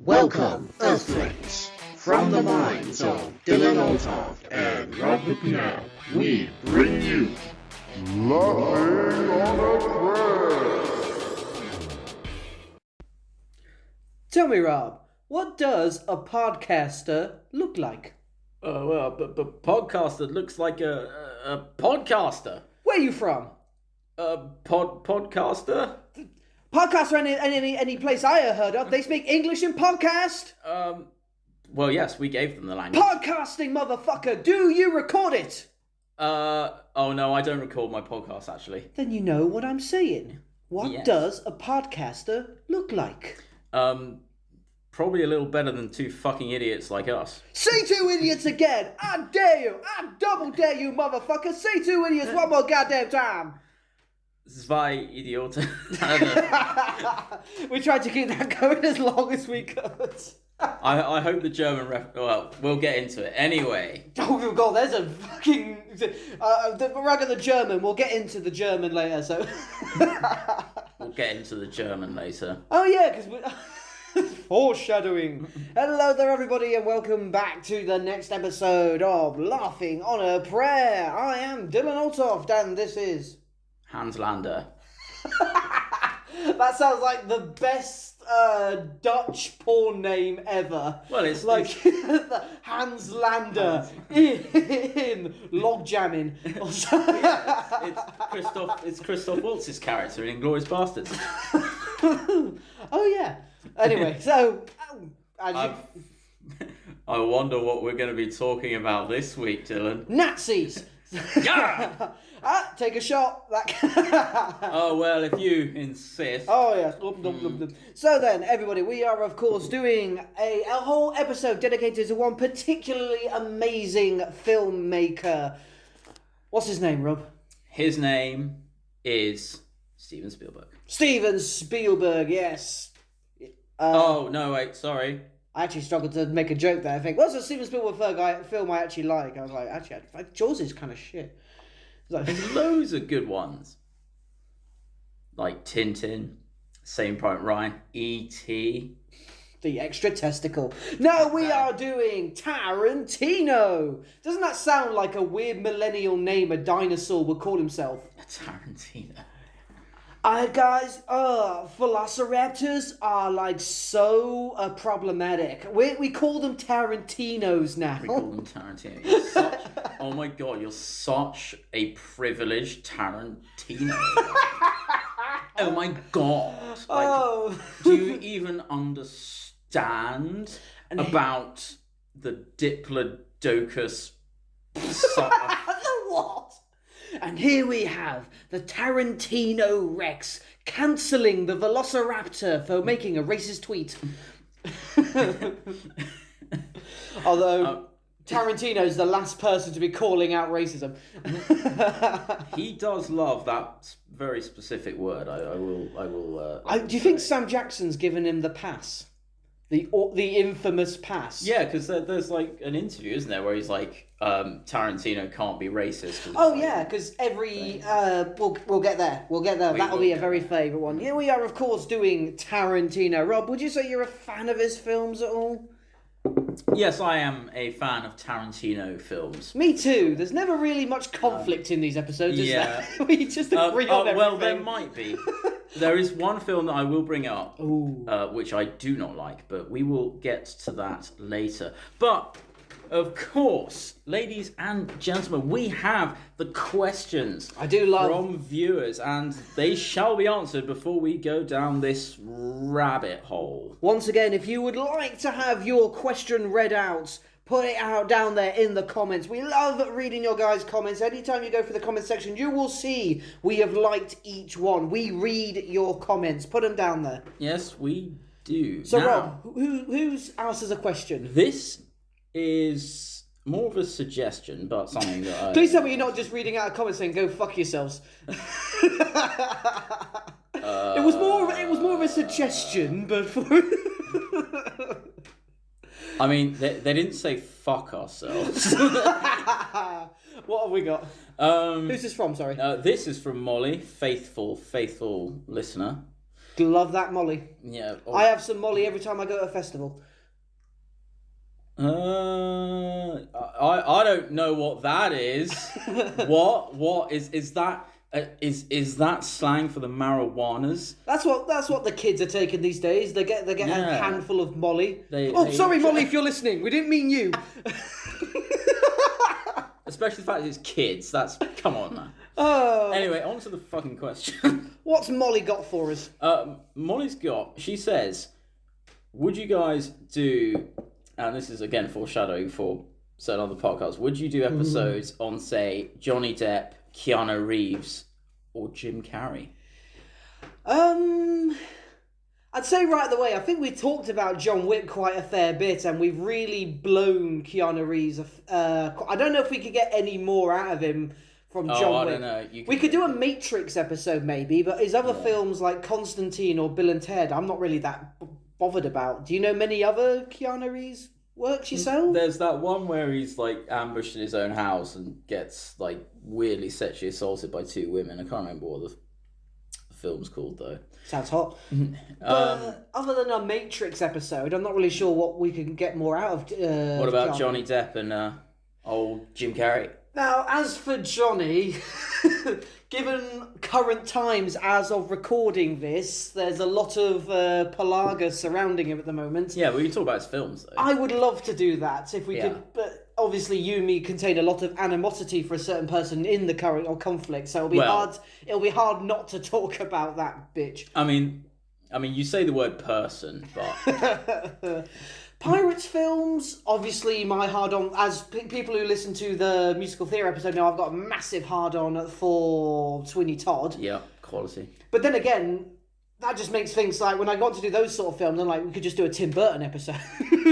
Welcome, Earthlings! From the minds of Dylan Oltoft and Rob the Piano, we bring you Laughing on a Prayer! Tell me, Rob, what does a podcaster look like? But podcaster looks like a podcaster. Where are you from? Podcaster? Podcaster any place I heard of. They speak English in podcast. Well, yes, we gave them the language. Podcasting, motherfucker. Do you record it? Oh no, I don't record my podcast, actually. Then you know what I'm saying. What Yes. does a podcaster look like? Probably a little better than two fucking idiots like us. Say two idiots again. I dare you. I double dare you, motherfucker. Say two idiots one more goddamn time. Zwei Idioten. We tried to keep that going as long as we could. I hope the German well, we'll get into it. Anyway. Oh god, there's a fucking... we're the German. We'll get into the German later, so... We'll get into the German later. Oh yeah, because we... Foreshadowing. Hello there, everybody, and welcome back to the next episode of Laughing on a Prayer. I am Dylan Oltoft, and this is... Hans Lander. That sounds like the best Dutch porn name ever. Well, it's like the Hans Lander in log jamming. It's Christoph Waltz's character in Inglorious Podcerst. Oh yeah. Anyway, so I wonder what we're going to be talking about this week, Dylan. Nazis. Yeah. Take a shot. Oh well, if you insist. Oh yes. So then, everybody, we are of course doing a whole episode dedicated to one particularly amazing filmmaker. What's his name, Rob? His name is Steven Spielberg. Steven Spielberg. Yes. Oh no! Wait, sorry. I actually struggled to make a joke there. I think what's a Steven Spielberg film I actually like? I was like, actually, Jaws is kind of shit. There's loads of good ones, like Tintin, Saving Private Ryan, E.T. The extra testicle. No, we are doing Tarantino. Doesn't that sound like a weird millennial name a dinosaur would call himself? Tarantino. Guys, velociraptors are like so problematic. We call them Tarantinos now. We call them Tarantino. Oh my god, you're such a privileged Tarantino. Oh my god. Like, do you even understand about the Diplodocus? What? And here we have the Tarantino Rex cancelling the Velociraptor for making a racist tweet. Although Tarantino's the last person to be calling out racism. He does love that very specific word. I will. Do you think Sam Jackson's given him the pass? The infamous pass. Yeah, because there's like an interview, isn't there, where he's like, Tarantino can't be racist. Oh yeah, because every we'll get there. That'll be a very favourite one. Yeah, we are of course doing Tarantino. Rob, would you say you're a fan of his films at all? Yes, I am a fan of Tarantino films. Me too. There's never really much conflict in these episodes, is there? We just agree on everything. Well, there might be. There is one film that I will bring up, which I do not like, but we will get to that later. But, of course, ladies and gentlemen, we have the questions from viewers, and they shall be answered before we go down this rabbit hole. Once again, if you would like to have your question read out, put it out down there in the comments. We love reading your guys' comments. Anytime you go for the comment section, you will see we have liked each one. We read your comments. Put them down there. Yes, we do. So, now, Rob, who's asked us a question? This is more of a suggestion, but something that I... Please tell me you're not just reading out a comment saying, go fuck yourselves. It was more of a suggestion, but for... I mean, they didn't say fuck ourselves. What have we got? Who's this from, sorry? This is from Molly, faithful listener. Love that Molly. Yeah. I have some Molly every time I go to a festival. I don't know what that is. What is that? Is that slang for the marijuanas? That's what the kids are taking these days. They get a handful of Molly. Sorry, Molly, if you're listening, we didn't mean you. Especially the fact that it's kids. Come on, man. Anyway, on to the fucking question. What's Molly got for us? She says, would you guys do, and this is again foreshadowing for certain other podcasts, would you do episodes on, say, Johnny Depp, Keanu Reeves, or Jim Carrey? I'd say right away, I think we talked about John Wick quite a fair bit, and we've really blown Keanu Reeves. I don't know if we could get any more out of him from John Wick. I don't know. We could do a Matrix episode maybe, but his other films like Constantine or Bill and Ted, I'm not really that bothered about. Do you know many other Keanu Reeves works yourself? There's that one where he's like ambushed in his own house and gets like weirdly sexually assaulted by two women. I can't remember what the film's called though. Sounds hot. But other than a Matrix episode, I'm not really sure what we can get more out of. What about Keanu. Johnny Depp and old Jim Carrey? Now, as for Johnny, given current times as of recording this, there's a lot of palaga surrounding him at the moment. Yeah, we can talk about his films, though. I would love to do that if we could, but obviously you and me contain a lot of animosity for a certain person in the current or conflict, so it'll be hard not to talk about that bitch. I mean, you say the word person, but... Pirates films, obviously my hard-on, as people who listen to the Musical Theatre episode know, I've got a massive hard-on for Sweeney Todd. Yeah, quality. But then again, that just makes things like, when I got to do those sort of films, I'm like, we could just do a Tim Burton episode.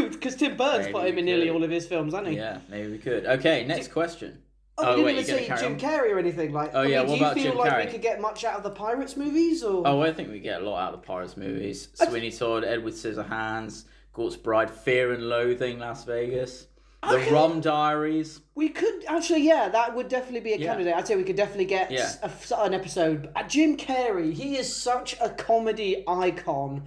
Because Tim Burton's put him in nearly all of his films, hasn't he? Yeah, maybe we could. Okay, next question. We didn't even say Jim Carrey or anything. Like, what about Jim Carrey? Do you feel like we could get much out of the Pirates movies? Or? I think we get a lot out of the Pirates movies. Sweeney Todd, Edward Scissorhands, Gort's Bride, Fear and Loathing, Las Vegas, The Rum Diaries. We could, actually, that would definitely be a candidate. I'd say we could definitely get an episode. Jim Carrey, he is such a comedy icon.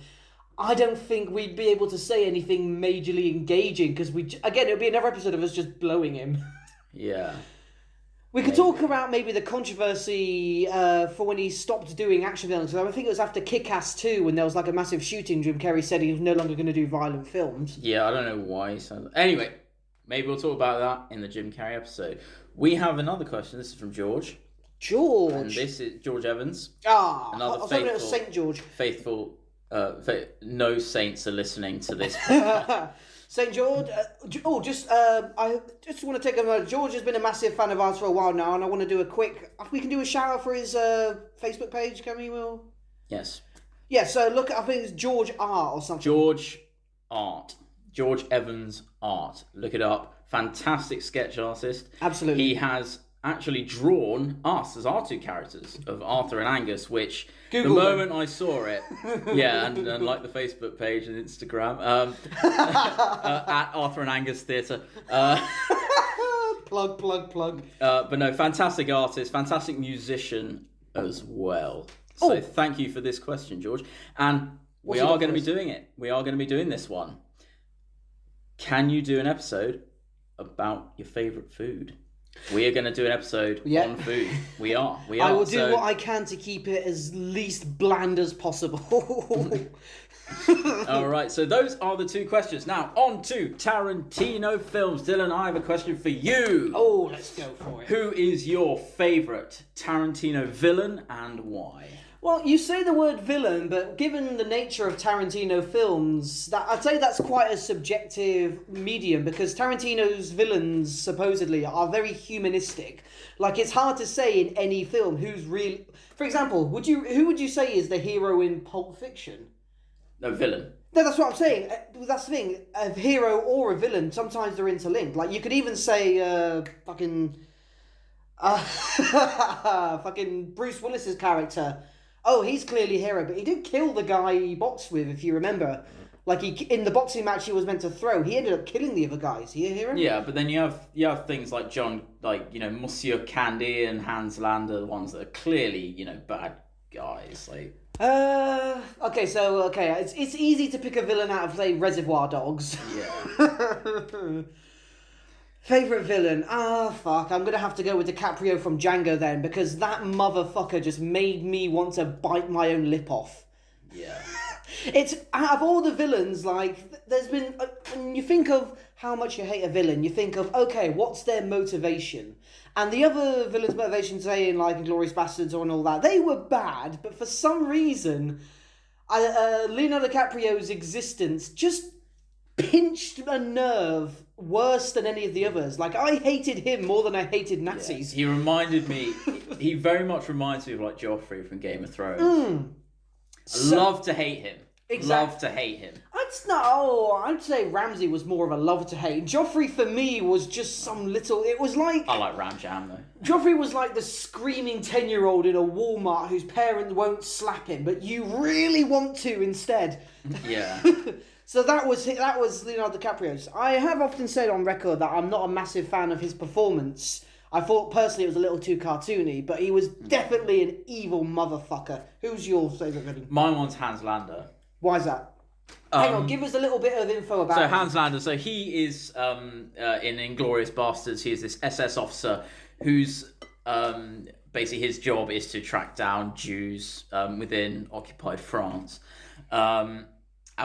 I don't think we'd be able to say anything majorly engaging, because it would be another episode of us just blowing him. Yeah. We could talk about maybe the controversy for when he stopped doing action films. I think it was after Kick-Ass 2 when there was like a massive shooting. Jim Carrey said he was no longer going to do violent films. Yeah, I don't know why he said that. Anyway, maybe we'll talk about that in the Jim Carrey episode. We have another question. This is from George. And this is George Evans. Another faithful. It was St. George. Faithful. No saints are listening to this podcast. St. George, I just want to take a moment. George has been a massive fan of ours for a while now, and I want to do we can do a shout out for his Facebook page, can we, Will? Yes. Yeah, so look, I think it's George Art or something. George Evans Art. Look it up. Fantastic sketch artist. Absolutely. He has actually drawn us as our two characters of Arthur and Angus, which Google the moment I saw it, and like the Facebook page and Instagram, at Arthur and Angus Theatre. Plug. But no, fantastic artist, fantastic musician as well. So thank you for this question, George. And we are going to be doing it. We are going to be doing this one. Can you do an episode about your favourite food? We are going to do an episode on food. We are. I will do what I can to keep it as least bland as possible. All right, so those are the two questions. Now, on to Tarantino films. Dylan, I have a question for you. Oh, let's go for it. Who is your favourite Tarantino villain and why? Well, you say the word villain, but given the nature of Tarantino films, I'd say that's quite a subjective medium, because Tarantino's villains supposedly are very humanistic. Like, it's hard to say in any film who's really... For example, who would you say is the hero in Pulp Fiction? No, villain. No, that's what I'm saying. That's the thing. A hero or a villain, sometimes they're interlinked. Like, you could even say fucking Bruce Willis's character. Oh, he's clearly a hero, but he did kill the guy he boxed with, if you remember. Like, in the boxing match he was meant to throw, he ended up killing the other guy. Is he a hero? Yeah, but then you have things like Monsieur Candy and Hans Lander, the ones that are clearly, bad guys. Like, Okay, it's easy to pick a villain out of, say, Reservoir Dogs. Yeah. Favorite villain? Fuck. I'm gonna have to go with DiCaprio from Django then, because that motherfucker just made me want to bite my own lip off. Yeah. It's out of all the villains, like there's been. When you think of how much you hate a villain, you think of okay, what's their motivation? And the other villains' motivations, say in like Inglorious Bastards or and all that, they were bad, but for some reason, Leonardo DiCaprio's existence just pinched a nerve worse than any of the others. Like I hated him more than I hated Nazis. Yeah. He reminded me. He very much reminds me of like Joffrey from Game of Thrones. Love to hate him. Exactly. Love to hate him. I'd say Ramsay was more of a love to hate. Joffrey for me was just some little. It was like I like Ram Jam though. Joffrey was like the screaming 10-year-old in a Walmart whose parents won't slap him, but you really want to instead. Yeah. So that was Leonardo DiCaprio's. I have often said on record that I'm not a massive fan of his performance. I thought personally it was a little too cartoony, but he was definitely an evil motherfucker. Who's your favourite villain? My one's Hans Lander. Why is that? Hang on, give us a little bit of info about him. So Hans Lander, so he is in Inglorious Bastards. He is this SS officer who's basically his job is to track down Jews within occupied France. And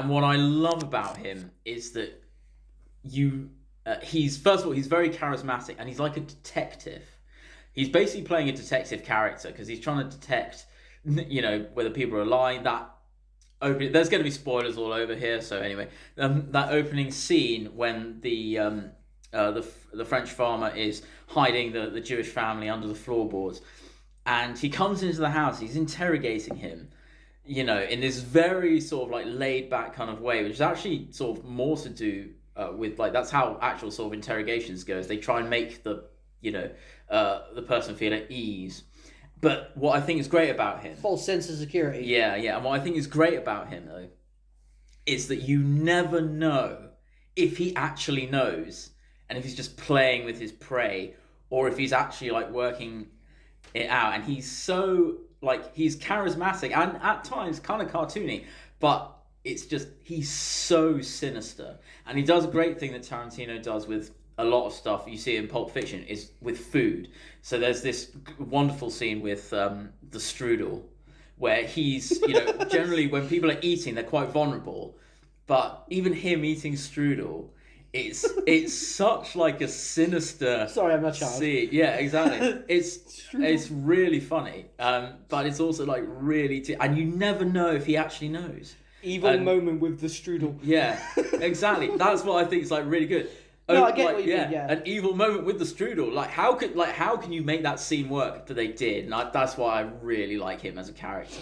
what I love about him is that he's first of all he's very charismatic and he's like a detective. He's basically playing a detective character because he's trying to detect, whether people are lying. There's going to be spoilers all over here. So anyway, that opening scene when the French farmer is hiding the Jewish family under the floorboards, and he comes into the house. He's interrogating him, in this very sort of like laid back kind of way, which is actually sort of more to do with like that's how actual sort of interrogations goes. They try and make the person feel at ease. But what I think is great about him... False sense of security. Yeah. And what I think is great about him, though, is that you never know if he actually knows and if he's just playing with his prey or if he's actually, like, working it out. And he's so, like, he's charismatic and at times kind of cartoony, but it's just, he's so sinister. And he does a great thing that Tarantino does with a lot of stuff you see in Pulp Fiction is with food. So there's this wonderful scene with the strudel where he's, generally when people are eating, they're quite vulnerable. But even him eating strudel, it's such like a sinister Sorry, I'm not a child. scene. Yeah, exactly. It's really funny. But it's also like really... and you never know if he actually knows. Evil moment with the strudel. Yeah, exactly. That's what I think is like really good. No, I get what you mean, yeah. An evil moment with the strudel. How can you make that scene work? But they did, and that's why I really like him as a character.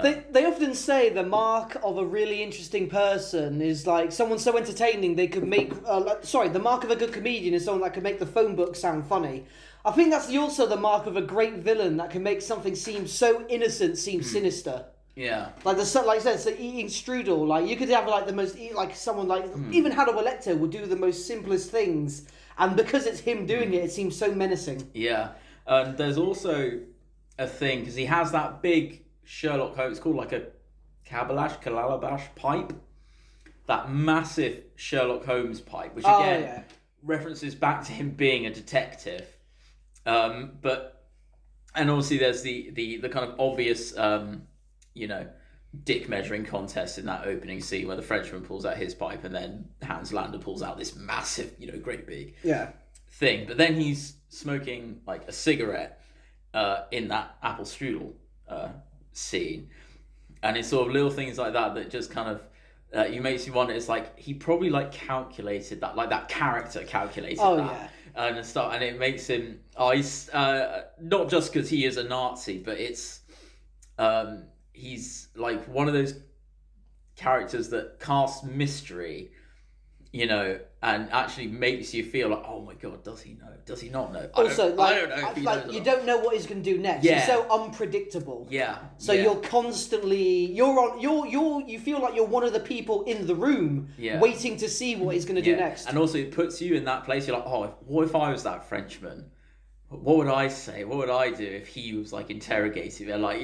They often say the mark of a really interesting person is like someone so entertaining they could make... the mark of a good comedian is someone that can make the phone book sound funny. I think that's also the mark of a great villain that can make something seem so innocent seem sinister. Yeah, like I said, so eating strudel, like you could have like the most, like someone like even Hannibal Lecter would do the most simplest things, and because it's him doing it, it seems so menacing. Yeah, there's also a thing because he has that big Sherlock Holmes. It's called like a calabash pipe, that massive Sherlock Holmes pipe, which again references back to him being a detective. And obviously there's the kind of obvious. Dick measuring contest in that opening scene where the Frenchman pulls out his pipe and then Hans Lander pulls out this massive, great big thing. But then he's smoking like a cigarette in that apple strudel scene. And it's sort of little things like that just kind of you makes you wonder. It's like he probably like calculated that, like that character calculated that. And stuff, and it makes him he's not just because he is a Nazi, but it's he's like one of those characters that casts mystery, and actually makes you feel like, oh my god, does he know? Does he not know? Also, I don't know if he knows. You don't know what he's going to do next. Yeah. He's so unpredictable. Yeah. So you're constantly you feel like you're one of the people in the room waiting to see what he's going to do next. And also it puts you in that place. You're like, oh, what if I was that Frenchman? What would I say? What would I do if he was like interrogating me? Like,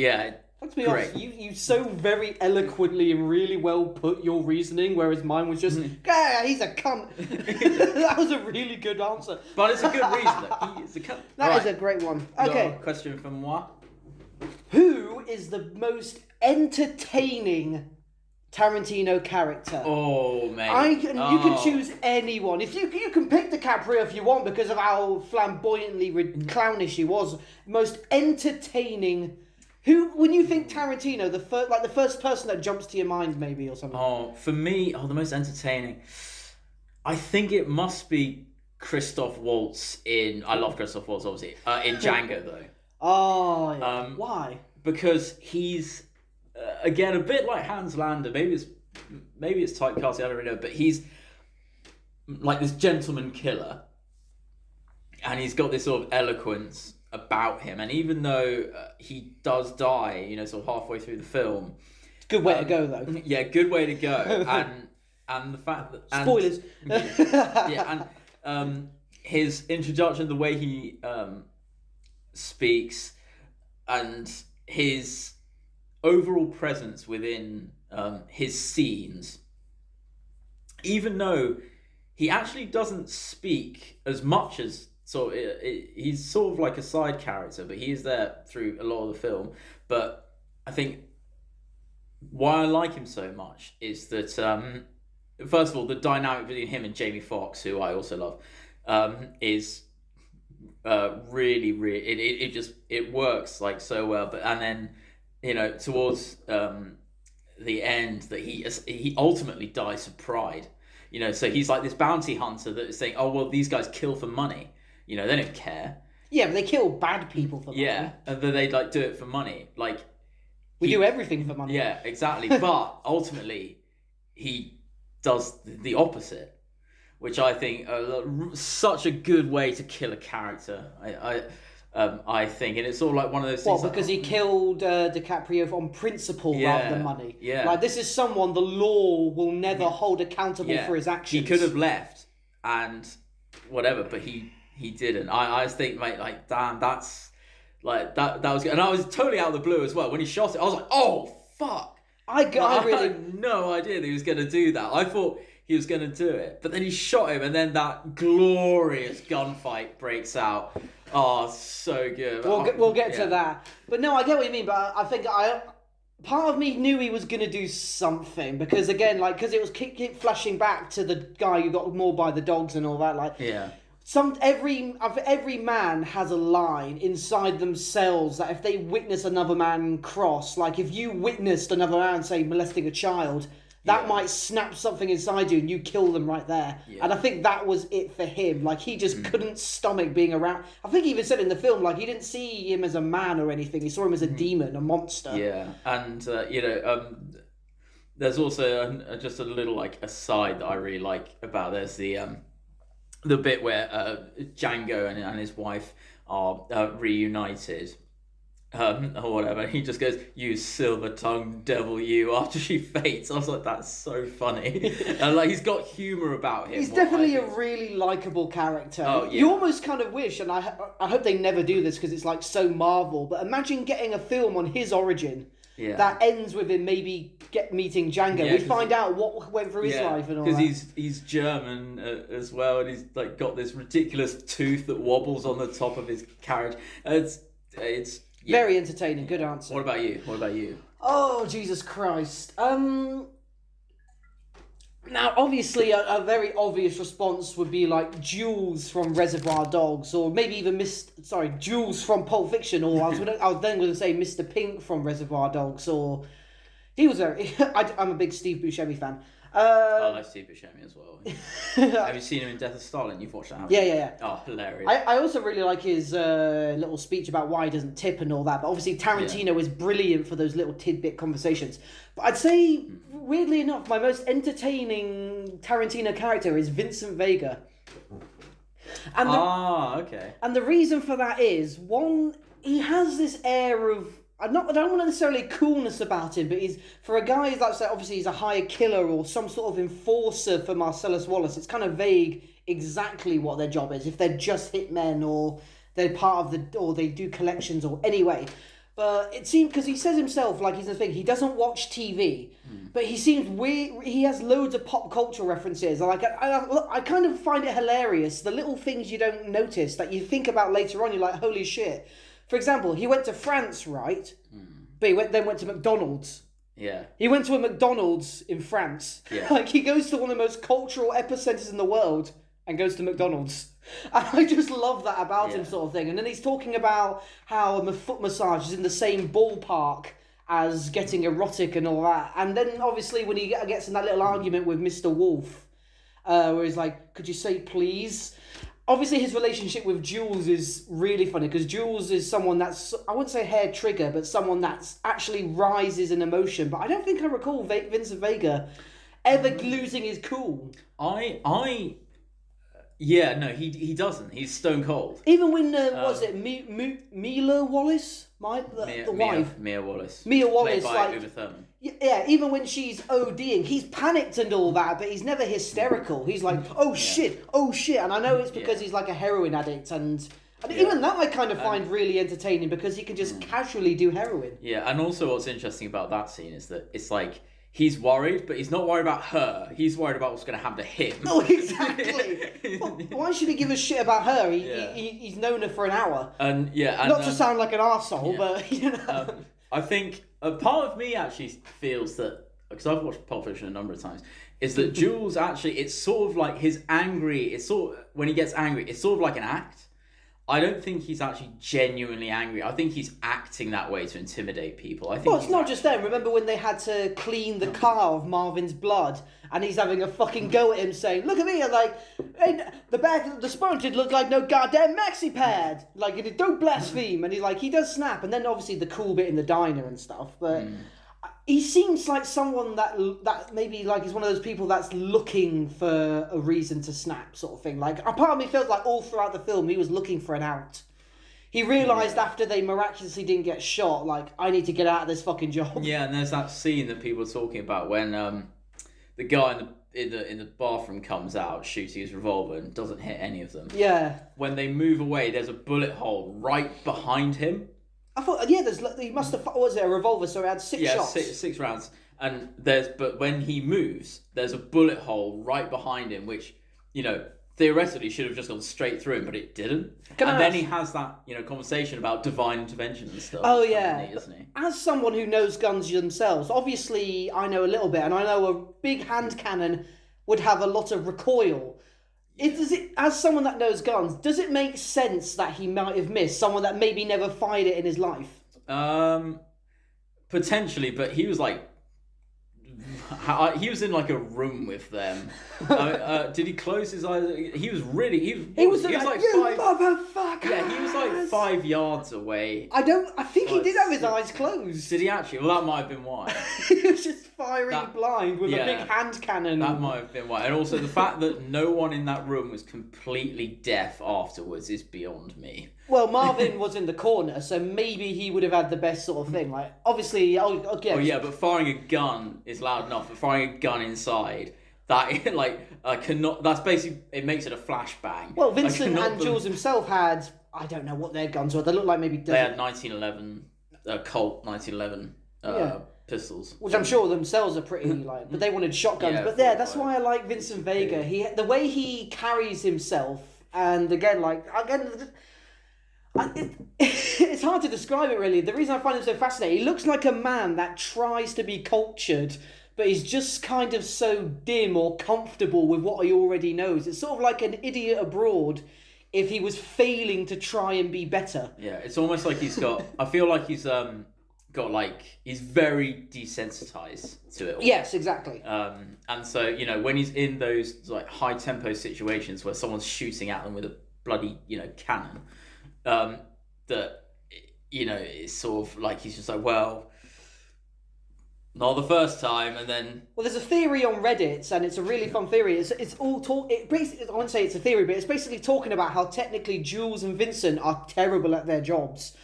To be honest, you so very eloquently and really well put your reasoning, whereas mine was just, he's a cunt. That was a really good answer. But it's a good reason, though. He is a cunt. That is a great one. Okay. Your question from moi. Who is the most entertaining Tarantino character? Oh, mate. You can choose anyone. If you can pick DiCaprio if you want because of how flamboyantly clownish he was. Most entertaining. Who, when you think Tarantino, the first person that jumps to your mind, maybe, or something? Oh, for me, the most entertaining. I think it must be Christoph Waltz I love Christoph Waltz, obviously. In Django, though. Oh, yeah. Why? Because he's, again, a bit like Hans Landa. Maybe it's typecasting, I don't really know. But he's like this gentleman killer. And he's got this sort of eloquence about him, and even though he does die, sort of halfway through the film, good way to go though. Yeah, good way to go, and the fact that spoilers, and his introduction, the way he speaks, and his overall presence within his scenes, even though he actually doesn't speak as much as. So he's sort of like a side character, but he is there through a lot of the film. But I think why I like him so much is that, first of all, the dynamic between him and Jamie Foxx, who I also love, is really, really... It works like so well. And then, towards the end, that he ultimately dies of pride. So he's like this bounty hunter that is saying, oh, well, these guys kill for money. They don't care. Yeah, but they kill bad people for money. Yeah, and then they do it for money. We do everything for money. Yeah, exactly. But ultimately, he does the opposite, which I think such a good way to kill a character. I think, and it's sort of like one of those things. What? Because he killed DiCaprio on principle rather than money. Yeah. This is someone the law will never hold accountable for his actions. He could have left and whatever, but he didn't. I just think, mate, damn, that's that was good. And I was totally out of the blue as well. When he shot it, I was like, oh, fuck. I had no idea that he was going to do that. I thought he was going to do it. But then he shot him, and then that glorious gunfight breaks out. Oh, so good. We'll get to that. But no, I get what you mean. But I think part of me knew he was going to do something. Because, again, because it was keep flashing back to the guy who got mauled by the dogs and all that. Yeah. Every man has a line inside themselves that if they witness another man cross, like if you witnessed another man, say, molesting a child, that might snap something inside you and you kill them right there. Yeah. And I think that was it for him. He just couldn't stomach being around. I think he even said in the film, he didn't see him as a man or anything. He saw him as a demon, a monster. Yeah, and, there's also just a little, aside that I really like about this. The bit where Django and his wife are reunited, or whatever. He just goes, "You silver-tongued devil, you!" after she faints. I was like, that's so funny. And he's got humour about him. He's definitely a really likeable character. Oh, yeah. You almost kind of wish, and I hope they never do this because it's so Marvel. But imagine getting a film on his origin. Yeah. That ends with him maybe meeting Django. We find out what went through his life and all that. Because he's German as well, and he's got this ridiculous tooth that wobbles on the top of his carriage. It's very entertaining. Good answer. What about you? Oh, Jesus Christ. Now, obviously, a very obvious response would be Jules from Reservoir Dogs, or maybe even Jules from Pulp Fiction, or I was then going to say Mr. Pink from Reservoir Dogs, or he was I'm a big Steve Buscemi fan. I like Steve Buscemi as well. Have you seen him in Death of Stalin? You've watched that, haven't you? Yeah. Oh, hilarious. I also really like his little speech about why he doesn't tip and all that. But obviously Tarantino is brilliant for those little tidbit conversations. But I'd say, weirdly enough, my most entertaining Tarantino character is Vincent Vega. And okay. And the reason for that is, one, he has this air of... I don't want necessarily coolness about him, but for a guy that's obviously he's a hired killer or some sort of enforcer for Marcellus Wallace. It's kind of vague exactly what their job is. If they're just hitmen or they're part of or they do collections or anyway. But it seemed, because he says himself, like he's the thing, he doesn't watch TV, but he seems weird. He has loads of pop culture references. Like I kind of find it hilarious. The little things you don't notice that you think about later on, you're like, holy shit. For example, he went to France, right? But he then went to McDonald's. Yeah. He went to a McDonald's in France. Yeah. Like, he goes to one of the most cultural epicenters in the world and goes to McDonald's. And I just love that about him, sort of thing. And then he's talking about how a foot massage is in the same ballpark as getting erotic and all that. And then, obviously, when he gets in that little argument with Mr. Wolf, where he's like, could you say please? Obviously, his relationship with Jules is really funny, because Jules is someone that's, I wouldn't say hair trigger, but someone that's actually rises in emotion. But I don't think I recall Vincent Vega ever losing his cool. Yeah, no, he doesn't. He's stone cold. Even when, was it Mila Wallace? The wife? Mia Wallace. Mia Wallace, played by like... Uma Thurman. Yeah, even when she's ODing, he's panicked and all that, but he's never hysterical. He's like, oh shit. And I know it's because he's like a heroin addict, and even that I kind of find really entertaining, because he can just casually do heroin. Yeah, and also what's interesting about that scene is that it's like, he's worried, but he's not worried about her. He's worried about what's going to happen to him. Oh, exactly. Well, why should he give a shit about her? He's known her for an hour. Not to sound like an arsehole, but, you know. I think a part of me actually feels that, because I've watched Pulp Fiction a number of times, is that Jules actually, it's sort of like when he gets angry, it's sort of like an act. I don't think he's actually genuinely angry. I think he's acting that way to intimidate people. It's not just them. Remember when they had to clean the car of Marvin's blood, and he's having a fucking go at him, saying, "Look at me!" And like, hey, the bag, the sponge did look like no goddamn maxi pad. Like, don't blaspheme. And he does snap. And then obviously the cool bit in the diner and stuff. But he seems like someone that maybe like is one of those people that's looking for a reason to snap, sort of thing. Like, a part of me feels like all throughout the film he was looking for an out. He realised after they miraculously didn't get shot, like, I need to get out of this fucking job. Yeah, and there's that scene that people are talking about when the guy in the bathroom comes out shooting his revolver and doesn't hit any of them. Yeah. When they move away, there's a bullet hole right behind him. I thought, he must have, what was it, a revolver, so he had six shots? Yeah, six rounds. And but when he moves, there's a bullet hole right behind him, which, theoretically should have just gone straight through him, but it didn't. Then he has that, conversation about divine intervention and stuff. Oh, yeah. Neat, isn't he? As someone who knows guns themselves, obviously I know a little bit, and I know a big hand cannon would have a lot of recoil. As someone that knows guns, does it make sense that he might have missed someone that maybe never fired it in his life? Potentially, but he was like, he was in like a room with them. Did he close his eyes? He was like you 5. Motherfucker! Yeah, he was like 5 yards away. I think he did have his eyes closed. Did he actually? Well, that might have been why. He was just firing blind with a big hand cannon. That might have been why. And also the fact that no one in that room was completely deaf afterwards is beyond me. Well, Marvin was in the corner, so maybe he would have had the best sort of thing. Like, obviously, okay. Oh yeah, but firing a gun is loud enough. But firing a gun inside, cannot. That's basically, it makes it a flashbang. Well, Vincent and Jules himself had, I don't know what their guns were. They look like maybe they had 1911 Colt 1911 pistols, which I'm sure themselves are pretty like. But they wanted shotguns. But that's why I like Vincent Vega. The way he carries himself, and it's hard to describe it really. The reason I find him so fascinating, he looks like a man that tries to be cultured, but he's just kind of so dim or comfortable with what he already knows. It's sort of like an idiot abroad if he was failing to try and be better. Yeah, it's almost like he's got, I feel like he's he's very desensitized to it all. Yes, exactly. And so, when he's in those like high tempo situations where someone's shooting at them with a bloody, cannon, it's sort of like he's just like, well, not the first time, and then... Well, there's a theory on Reddit, and it's a really fun theory. It's all talk. It basically, I wouldn't say it's a theory, but it's basically talking about how technically Jules and Vincent are terrible at their jobs.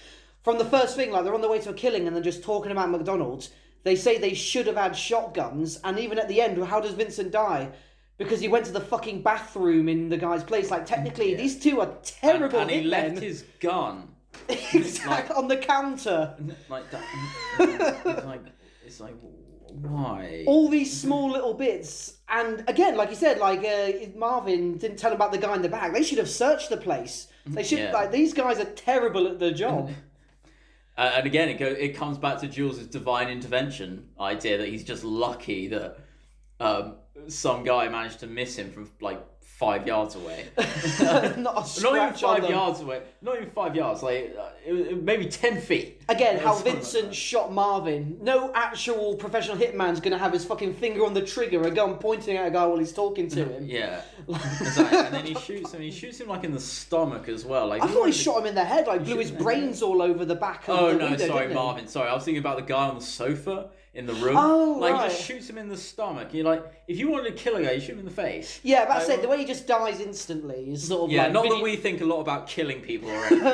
From the first thing, like they're on the way to a killing, and they're just talking about McDonald's. They say they should have had shotguns, and even at the end, how does Vincent die? Because he went to the fucking bathroom in the guy's place. Like, technically, these two are terrible. And he left his gun Exactly, on the counter. Like that. It's like, why? All these small little bits, and again, like you said, Marvin didn't tell him about the guy in the bag. They should have searched the place. They should these guys are terrible at their job. And again, it comes back to Jules' divine intervention idea that he's just lucky that some guy managed to miss him from like 5 yards away. Not even 5 yards away. Not even 5 yards. Like maybe 10 feet. Again, how Vincent shot Marvin. No actual professional hitman's gonna have his fucking finger on the trigger, a gun pointing at a guy while he's talking to him. Yeah. Exactly. And then he shoots him. He shoots him like in the stomach as well. Like I thought he shot him in the head. Like blew his brains all over the back of the window. Sorry, Marvin. Sorry, I was thinking about the guy on the sofa in the room. Oh, he right. just shoots him in the stomach. You're like, if you wanted to kill a guy, you shoot him in the face. Yeah, but I said the way he just dies instantly is sort of like... not that we think a lot about killing people or anything.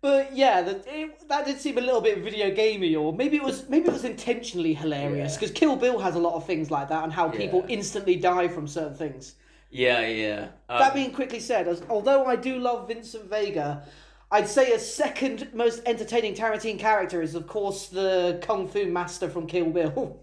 But yeah, that did seem a little bit video gamey, or maybe it was intentionally hilarious, because Kill Bill has a lot of things like that, and how people instantly die from certain things. Yeah. That being quickly said, although I do love Vincent Vega, I'd say a second most entertaining Tarantino character is, of course, the Kung Fu master from Kill Bill.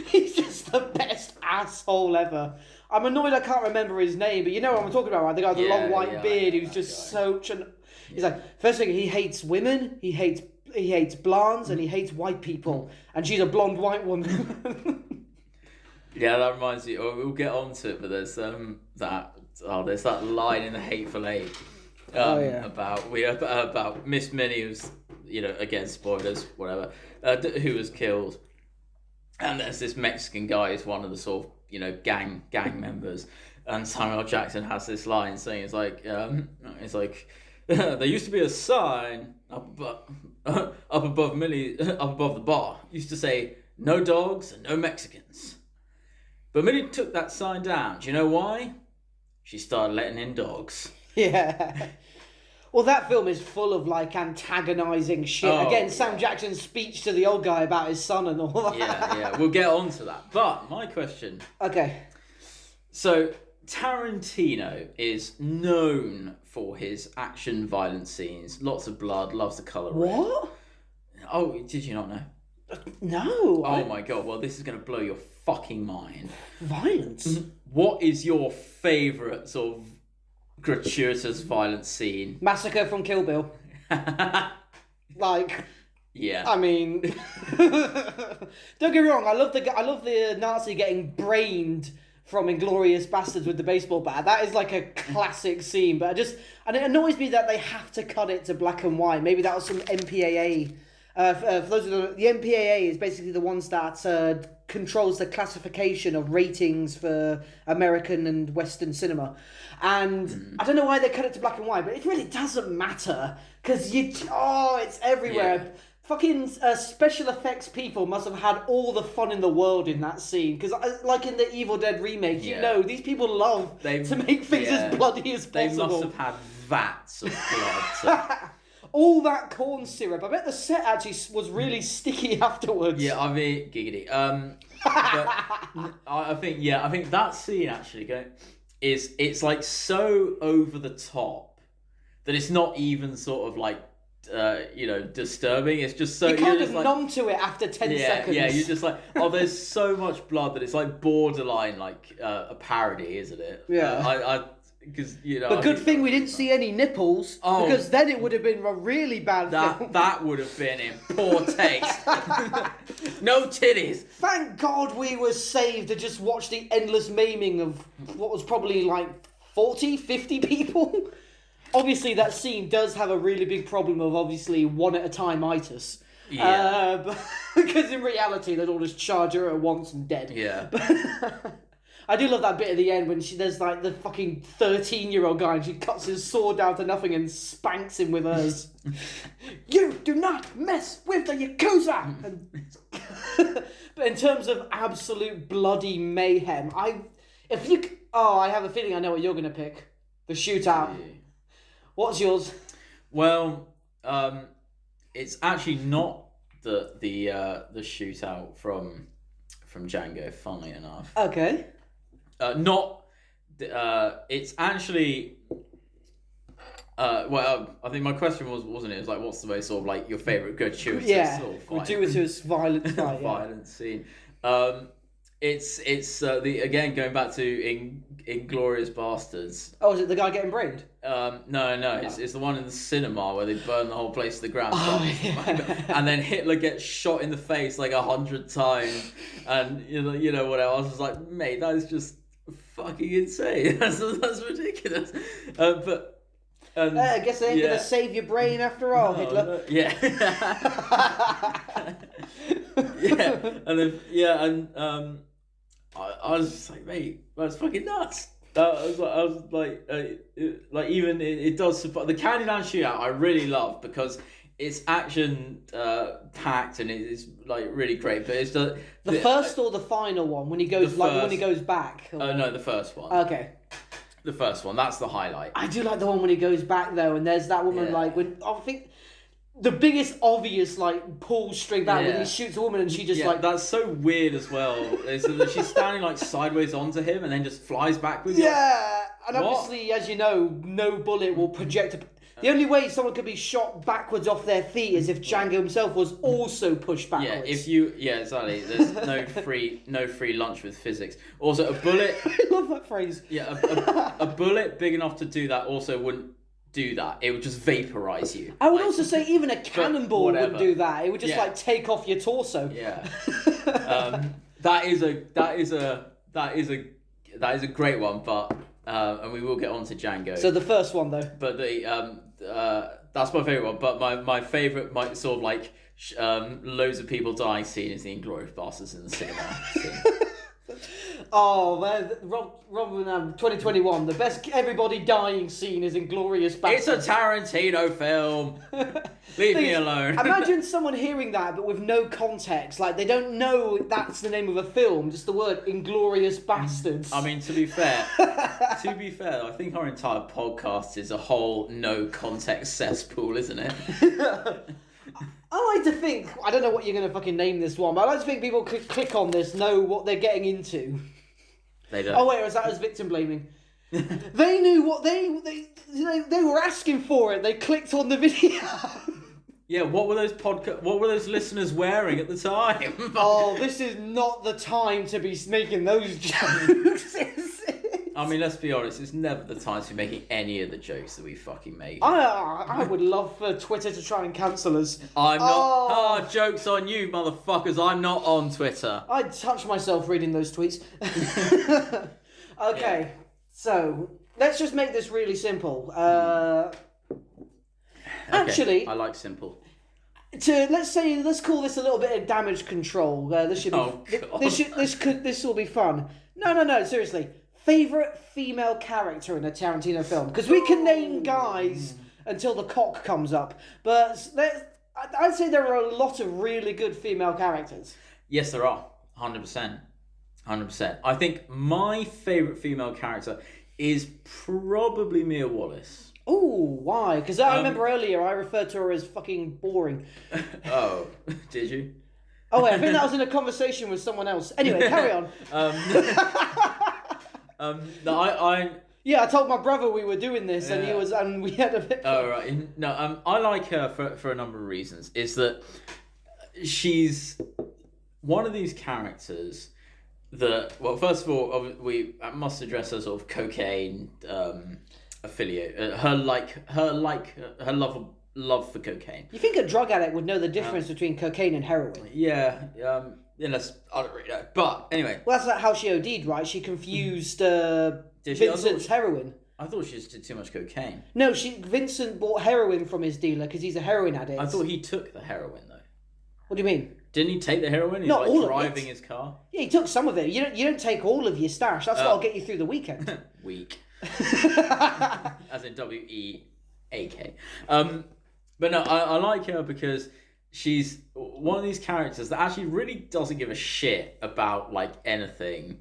He's just the best asshole ever. I'm annoyed I can't remember his name, but you know what I'm talking about, right? The guy with the long white beard who's just such an... He's like, first thing, he hates women, he hates blondes, and he hates white people. And she's a blonde white woman. Yeah, that reminds me. We'll get on to it, but there's that line in The Hateful Eight about Miss Minnie, who's, again, spoilers, whatever, who was killed, and there's this Mexican guy who's one of the sort of gang members, and Samuel Jackson has this line saying it's like there used to be a sign up above the bar, used to say no dogs and no Mexicans. But Millie took that sign down. Do you know why? She started letting in dogs. Yeah. Well, that film is full of antagonising shit. Again, Sam Jackson's speech to the old guy about his son and all that. Yeah. We'll get on to that. But my question. Okay. So Tarantino is known for his action, violent scenes, lots of blood, loves the colour red. What? Oh, did you not know? No. Oh my god! Well, this is going to blow your fucking mind. Violence. What is your favourite sort of gratuitous violent scene? Massacre from Kill Bill. Yeah. I mean, don't get me wrong. I love the Nazi getting brained from Inglorious Bastards with the baseball bat. That is like a classic scene. But and it annoys me that they have to cut it to black and white. Maybe that was some MPAA. For those who don't know, the MPAA is basically the ones that controls the classification of ratings for American and Western cinema. And I don't know why they cut it to black and white, but it really doesn't matter, because it's everywhere. Yeah. Fucking special effects people must have had all the fun in the world in that scene, because like in the Evil Dead remake, these people love to make things as bloody as possible. They must have had vats of blood. All that corn syrup. I bet the set actually was really sticky afterwards. Yeah, I mean, giggity. But I think that scene actually it's like so over the top that it's not even sort of like disturbing. It's just so you're kind of numb to it after 10 seconds. Yeah, you're just like, there's so much blood that it's like borderline like a parody, isn't it? Yeah. Because But good thing we didn't see any nipples, because then it would have been a really bad film. That would have been in poor taste. No titties. Thank God we were saved to just watch the endless maiming of what was probably like 40, 50 people. Obviously, that scene does have a really big problem of obviously one at a time itis. Yeah. Because in reality, they'd all just charge her at once and dead. Yeah. I do love that bit at the end when there's like the fucking 13-year-old guy and she cuts his sword down to nothing and spanks him with hers. You do not mess with the Yakuza! But in terms of absolute bloody mayhem, I have a feeling I know what you're going to pick. The Shootout. Yeah. What's yours? Well, it's actually not the Shootout from Django, funnily enough. Okay. It's actually I think my question wasn't it? It was like, what's the most sort of like your favourite gratuitous sort of gratuitous violent fight, violent scene? It's the again going back to Inglorious Bastards. Oh, is it the guy getting brained? No. It's the one in the cinema where they burn the whole place to the ground. And then Hitler gets shot in the face like 100 times, and you know whatever. I was just like, mate, that is just fucking insane. That's ridiculous. I guess they ain't gonna save your brain after all, Hitler. No, yeah. I was just like, mate, that's fucking nuts. I was like, even it does support the Candyland shootout. I really love because it's action packed and it's like really great. But it's the first or the final one when he goes when he goes back. No, the first one. Okay. The first one, that's the highlight. I do like the one when he goes back though, and there's that woman when I think the biggest obvious pull string back when he shoots a woman and she just that's so weird as well. So that she's standing sideways onto him and then just flies backwards. Yeah, and obviously, as you know, no bullet will project. The only way someone could be shot backwards off their feet is if Django himself was also pushed backwards. Exactly. There's no free lunch with physics. Also, a bullet. I love that phrase. Yeah, a bullet big enough to do that also wouldn't do that. It would just vaporize you. I would also say even a cannonball wouldn't do that. It would just take off your torso. Yeah. That is a great one, but and we will get on to Django. So the first one though. But that's my favourite one. But my favourite, sort of loads of people dying scene is the Inglorious Bastards in the cinema scene. Oh man, Rob 2021. The best everybody dying scene is Inglorious Bastards. It's a Tarantino film. Leave me alone. Imagine someone hearing that but with no context, they don't know that's the name of a film, just the word Inglorious Bastards. I mean, to be fair, I think our entire podcast is a whole no context cesspool, isn't it? I like to think, I don't know what you're going to fucking name this one, but I like to think people could click on this, know what they're getting into. They don't. Oh wait, was that as victim blaming? They knew what they were asking for it. They clicked on the video. Yeah, what were those listeners wearing at the time? Oh, this is not the time to be making those jokes. I mean, let's be honest, it's never the time to be making any of the jokes that we fucking make. I would love for Twitter to try and cancel us. I'm not... joke's on you, motherfuckers. I'm not on Twitter. I'd touch myself reading those tweets. Okay, so let's just make this really simple. Actually... I like simple. Let's call this a little bit of damage control. This should be... This will be fun. No, seriously. Favourite female character in a Tarantino film? Because we can name guys until the cock comes up, but I'd say there are a lot of really good female characters. Yes, there are. 100%. I think my favourite female character is probably Mia Wallace. Ooh, why? Because I remember earlier I referred to her as fucking boring. Oh, did you? Oh wait, I think that was in a conversation with someone else. Anyway, carry on. I told my brother we were doing this, and we had a bit. Oh right, I like her for a number of reasons. Is that she's one of these characters that, well, first of all, we must address her sort of cocaine affiliate. Her love for cocaine. You think a drug addict would know the difference between cocaine and heroin? Yeah. Unless I don't really know. But anyway. Well, that's how she OD'd, right? She confused Vincent's heroin. I thought she just did too much cocaine. No, Vincent bought heroin from his dealer because he's a heroin addict. I thought he took the heroin though. What do you mean? Didn't he take the heroin? He's Not all driving of it. his car. Yeah, he took some of it. You don't take all of your stash. That's what'll get you through the weekend. Weak. As in WEAK. But no, I like her because she's one of these characters that actually really doesn't give a shit about anything.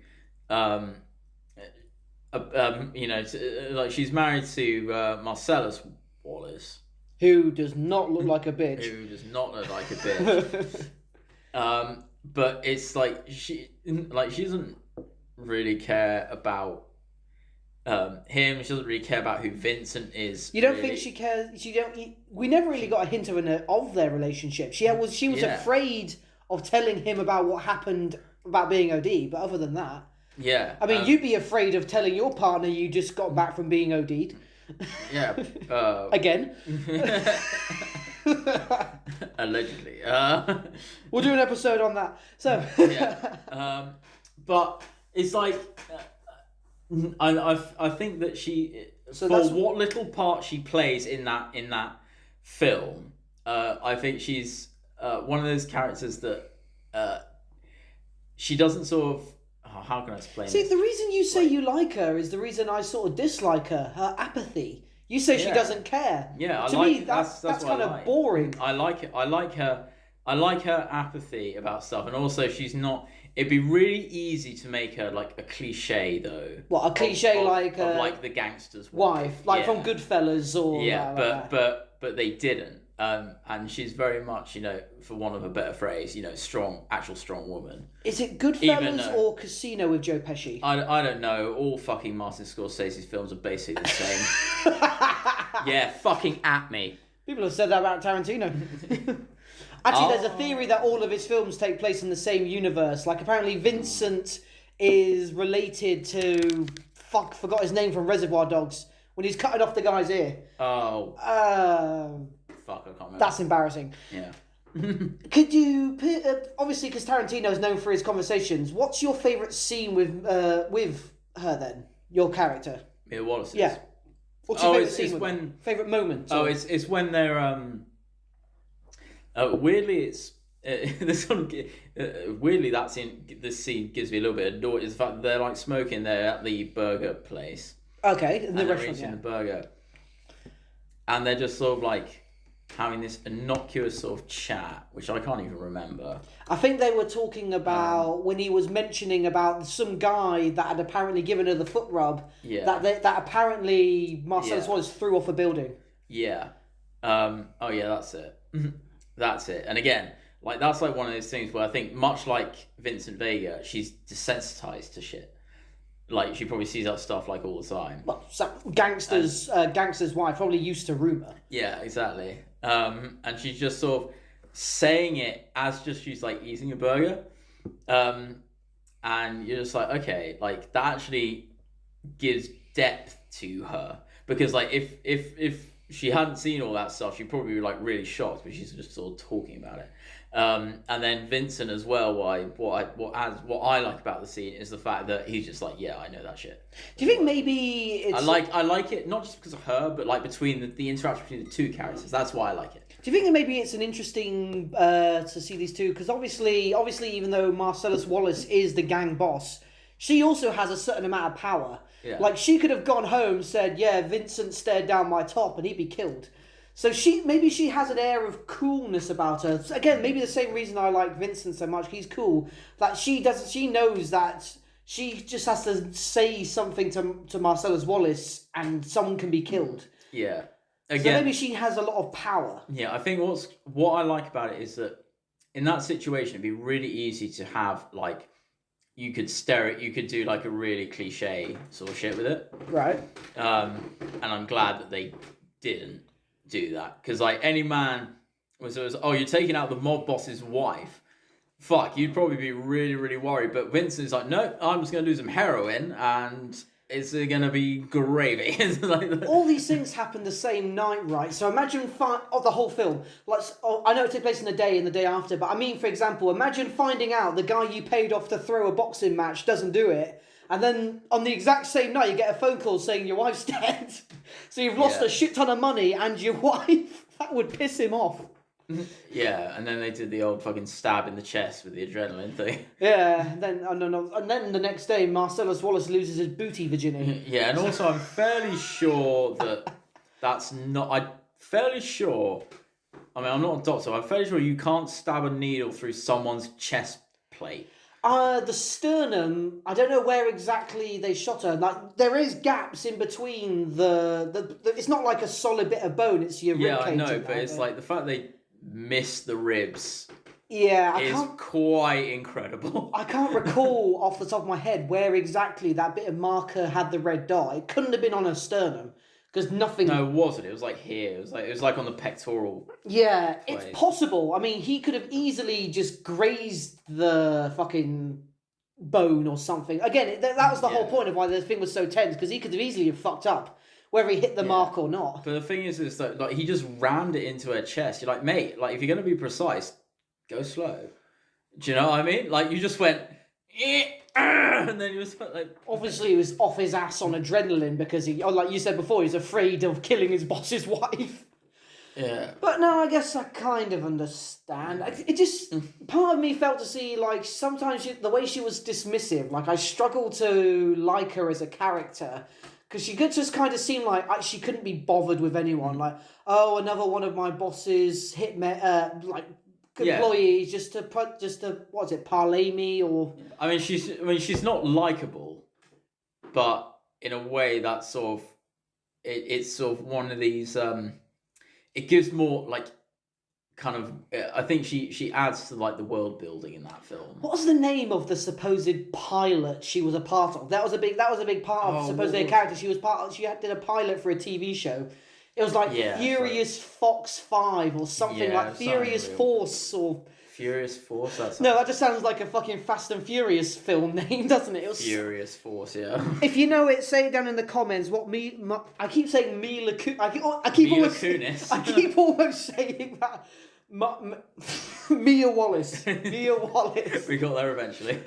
She's married to Marcellus Wallace, who does not look like a bitch. But it's she doesn't really care about him. She doesn't really care about who Vincent is. You don't think she cares? We never really got a hint of their relationship. She was afraid of telling him about what happened about being OD, but other than that, yeah. I mean, you'd be afraid of telling your partner you just got back from being OD'd. Yeah. Again. Allegedly. We'll do an episode on that. So. Yeah. But it's like, I think that what little part she plays in that film, I think she's one of those characters that she doesn't sort of. Oh, how can I explain? See, this? the reason you say you like her is the reason I sort of dislike her. Her apathy. You say she doesn't care. Yeah, to me that's kind of boring. I like it. I like her apathy about stuff, and also she's not. It'd be really easy to make her like a cliche, though. What, a cliche of like the gangster's wife, like from Goodfellas or but they didn't. And she's very much, for want of a better phrase, strong woman. Is it Goodfellas or Casino with Joe Pesci? I don't know. All fucking Martin Scorsese's films are basically the same. Yeah, fucking at me. People have said that about Tarantino. Actually, there's a theory that all of his films take place in the same universe. Like, apparently Vincent is related to... forgot his name from Reservoir Dogs. When he's cutting off the guy's ear. Oh. Fuck, I can't remember. That's embarrassing. Yeah. Could you... obviously, because Tarantino is known for his conversations, what's your favourite scene with her, then? Your character? Mia Wallace's? Yeah. What's your favourite scene favourite moment? Oh, it's when they're... weirdly, it's weirdly this scene gives me a little bit of noise. Is the fact that they're like smoking there at the burger place. Okay, in the and restaurant. They're eating the burger, and they're just sort of like having this innocuous sort of chat, which I can't even remember. I think they were talking about when he was mentioning about some guy that had apparently given her the foot rub. Yeah. That apparently Marcellus Wallace threw off a building. Yeah. Oh yeah, that's it. That's it. And again, like that's like one of those things where I think, much like Vincent Vega, she's desensitized to shit. Like she probably sees that stuff like all the time. Well, gangster's wife, probably used to rumor. Yeah, exactly. And she's just sort of saying it as just she's like eating a burger, and you're just like, okay, like that actually gives depth to her, because like if she hadn't seen all that stuff, she'd probably be like really shocked, but she's just sort of talking about it. And then Vincent as well. What I like about the scene is the fact that he's just like, yeah, I know that shit. Do you think maybe it's... I like it not just because of her, but like between the interaction between the two characters. That's why I like it. Do you think that maybe it's an interesting to see these two? Because obviously, even though Marcellus Wallace is the gang boss, she also has a certain amount of power. Yeah. Like, she could have gone home, said, yeah, Vincent stared down my top, and he'd be killed. So maybe she has an air of coolness about her. Again, maybe the same reason I like Vincent so much. He's cool. That she knows that she just has to say something to Marcellus Wallace, and someone can be killed. Yeah. Again, so maybe she has a lot of power. Yeah, I think what I like about it is that in that situation, it'd be really easy to have like... You could do like a really cliche sort of shit with it. Right. And I'm glad that they didn't do that. Because like any man was, oh, you're taking out the mob boss's wife. Fuck, you'd probably be really, really worried. But Vincent's like, no, I'm just going to do some heroin and it's going to be gravy. It's like all these things happen the same night, right? So imagine the whole film. I know it took place in the day and the day after, but I mean, for example, imagine finding out the guy you paid off to throw a boxing match doesn't do it, and then on the exact same night you get a phone call saying your wife's dead. So you've lost a shit ton of money and your wife. That would piss him off. Yeah, and then they did the old fucking stab in the chest with the adrenaline thing. Yeah, and then the next day, Marcellus Wallace loses his booty virginity. Yeah, and also I'm fairly sure that that's not... I'm fairly sure... I mean, I'm not a doctor, I'm fairly sure you can't stab a needle through someone's chest plate. The sternum, I don't know where exactly they shot her. Like, there is gaps in between the it's not like a solid bit of bone, it's your ribcage. Yeah, I know, but it's like the fact they missed the ribs Yeah, is quite incredible. I can't recall off the top of my head where exactly that bit of marker had the red dot. It couldn't have been on her sternum because nothing. No, it wasn't. It was like here. It was like on the pectoral. Yeah, place. it's possible. I mean, he could have easily just grazed the fucking bone or something. Again, that was the whole point of why the thing was so tense, because he could have easily fucked up whether he hit the mark or not. But the thing is that like he just rammed it into her chest. You're like, mate, like if you're gonna be precise, go slow. Do you know what I mean? Like you just went, and then you was like, obviously he was off his ass on adrenaline because he, like you said before, he's afraid of killing his boss's wife. Yeah. But no, I guess I kind of understand. It just, part of me felt to see, like, sometimes the way she was dismissive, like, I struggled to like her as a character, because she could just kind of seem like she couldn't be bothered with anyone. Like, oh, another one of my bosses hit me, employees just to what is it, parlay me or. I mean, she's not likable, but in a way that's sort of, it's sort of one of these. It gives more like, kind of. I think she adds to like the world building in that film. What was the name of the supposed pilot she was a part of? That was a big part of supposedly a character. She was part of. She did a pilot for a TV show. It was like Furious Fox 5 or something like Furious Force or... Furious Force? No, that just sounds like a fucking Fast and Furious film name, doesn't it? Furious Force, yeah. If you know it, say it down in the comments. I keep saying Mila Kunis. I keep almost saying that. Mia Wallace. Mia Wallace. We got there eventually.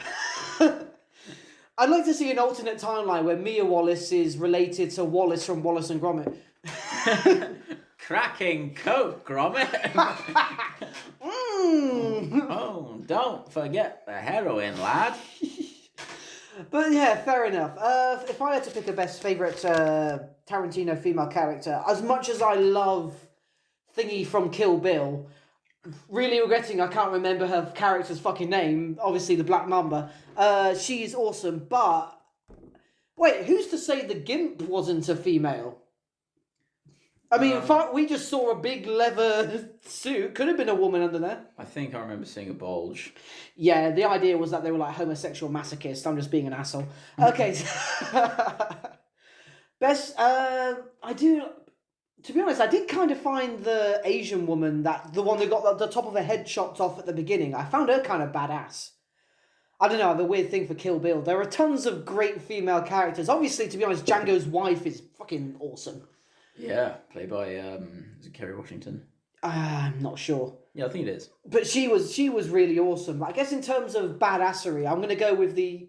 I'd like to see an alternate timeline where Mia Wallace is related to Wallace from Wallace and Gromit. Cracking coke, Gromit. Oh, don't forget the heroin, lad. But yeah, fair enough. If I had to pick a best favourite Tarantino female character, as much as I love Thingy from Kill Bill, really regretting I can't remember her character's fucking name, obviously the Black Mamba, she's awesome, but... Wait, who's to say the Gimp wasn't a female? I mean, in fact, we just saw a big leather suit. Could have been a woman under there. I think I remember seeing a bulge. Yeah, the idea was that they were like homosexual masochists. I'm just being an asshole. Okay. Best, I do... To be honest, I did kind of find the Asian woman, the one that got the top of her head chopped off at the beginning, I found her kind of badass. I don't know, I have a weird thing for Kill Bill. There are tons of great female characters. Obviously, to be honest, Django's wife is fucking awesome. Yeah, played by is it Kerry Washington? I'm not sure. Yeah, I think it is. But she was really awesome. I guess in terms of badassery, I'm going to go with the...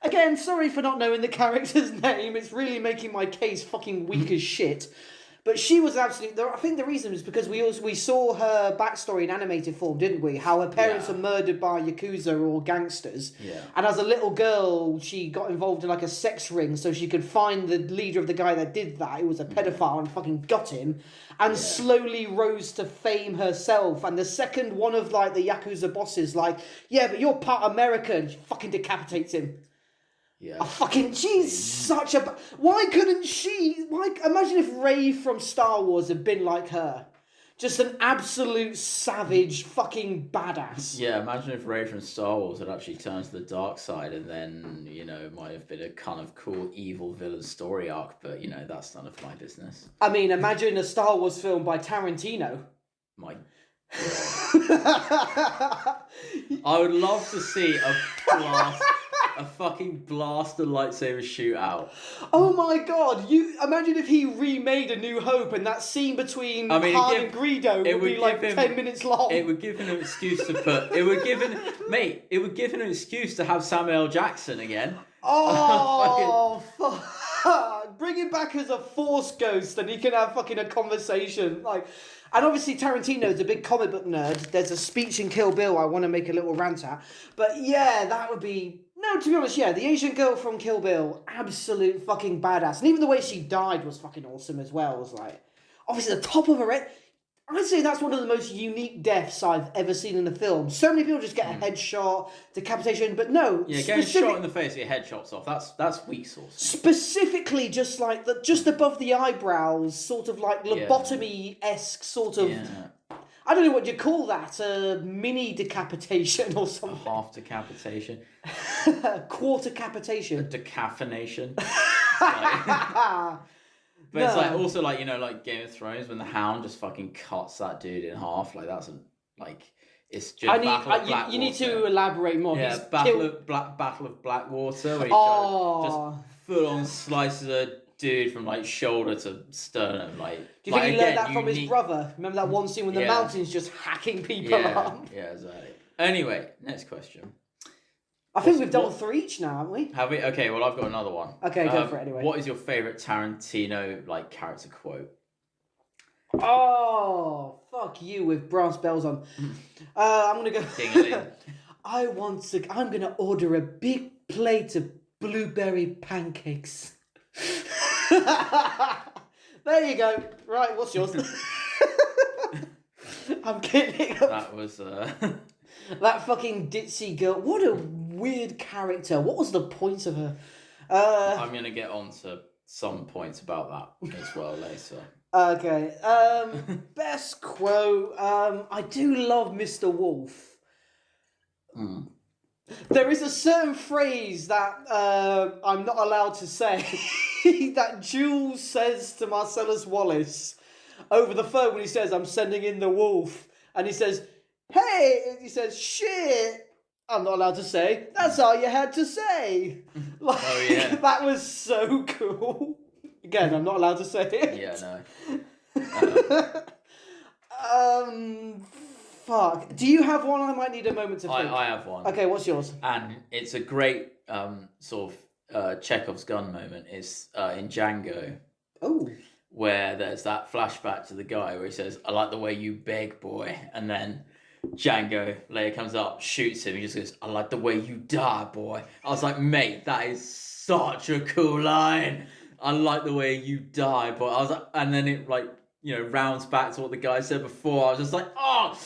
Again, sorry for not knowing the character's name. It's really making my case fucking weak as shit. But she was absolutely... I think the reason is because we saw her backstory in animated form, didn't we? How her parents were murdered by Yakuza or gangsters. Yeah. And as a little girl, she got involved in like a sex ring so she could find the leader of the guy that did that, who was a pedophile, and fucking got him. And slowly rose to fame herself. And the second one of like the Yakuza bosses, like, yeah, but you're part American, she fucking decapitates him. Yeah. She's such a... Why couldn't she... Imagine if Rey from Star Wars had been like her. Just an absolute savage fucking badass. Yeah, imagine if Rey from Star Wars had actually turned to the dark side and then, it might have been a kind of cool evil villain story arc, but, that's none of my business. I mean, imagine a Star Wars film by Tarantino. My I would love to see a fucking blaster lightsaber shootout. Oh my god! Imagine if he remade A New Hope and that scene between Han and Greedo would be like 10 minutes long. It would give him an excuse to put. It would give him an excuse to have Samuel L. Jackson again. Oh, fuck! Bring him back as a Force ghost, and he can have fucking a conversation like. And obviously Tarantino's a big comic book nerd. There's a speech in Kill Bill I want to make a little rant at. But yeah, that would be... No, to be honest, yeah, the Asian girl from Kill Bill, absolute fucking badass. And even the way she died was fucking awesome as well. It was like... Obviously the top of her head... I'd say that's one of the most unique deaths I've ever seen in a film. So many people just get a headshot, decapitation, but no. Yeah, getting shot in the face, your head chops off. That's weak sauce. Specifically, just like just above the eyebrows, sort of like lobotomy-esque sort of. Yeah. I don't know what you call that, a mini decapitation or something. Half decapitation. Quarter capitation. Decaffeination. But it's like also like, you know, like Game of Thrones when the Hound just fucking cuts that dude in half. Like that's it's just you need to elaborate more. Yeah, Battle of Blackwater, where he just full on slices a dude from like shoulder to sternum. Like, do you think he learned that from his brother? Remember that one scene when the mountain's just hacking people up? Yeah, exactly. Anyway, next question. I think we've done 3 each now, haven't we? Have we? Okay, well I've got another one. Okay, go for it anyway. What is your favourite Tarantino like character quote? Oh, fuck you with brass bells on. I'm gonna go. I'm gonna order a big plate of blueberry pancakes. There you go. Right, what's yours? I'm kidding. That was that fucking ditzy girl. What a weird character. What was the point of her? I'm gonna get on to some points about that as well later. Okay. Best quote. I do love Mr. Wolf. There is a certain phrase that I'm not allowed to say that Jules says to Marcellus Wallace over the phone when he says, "I'm sending in the wolf," and he says, "Hey," and he says, "Shit." I'm not allowed to say. That's all you had to say. Like, oh yeah, that was so cool. Again, I'm not allowed to say it. Yeah, no. Fuck. Do you have one? I might need a moment to think. I have one. Okay, what's yours? And it's a great sort of Chekhov's gun moment. Is in Django. Oh. Where there's that flashback to the guy where he says, "I like the way you beg, boy," and then Django later comes up, shoots him. He just goes, "I like the way you die, boy." I was like, mate, that is such a cool line. I like the way you die, but I was like, and then it like, you know, rounds back to what the guy said before. I was just like, oh,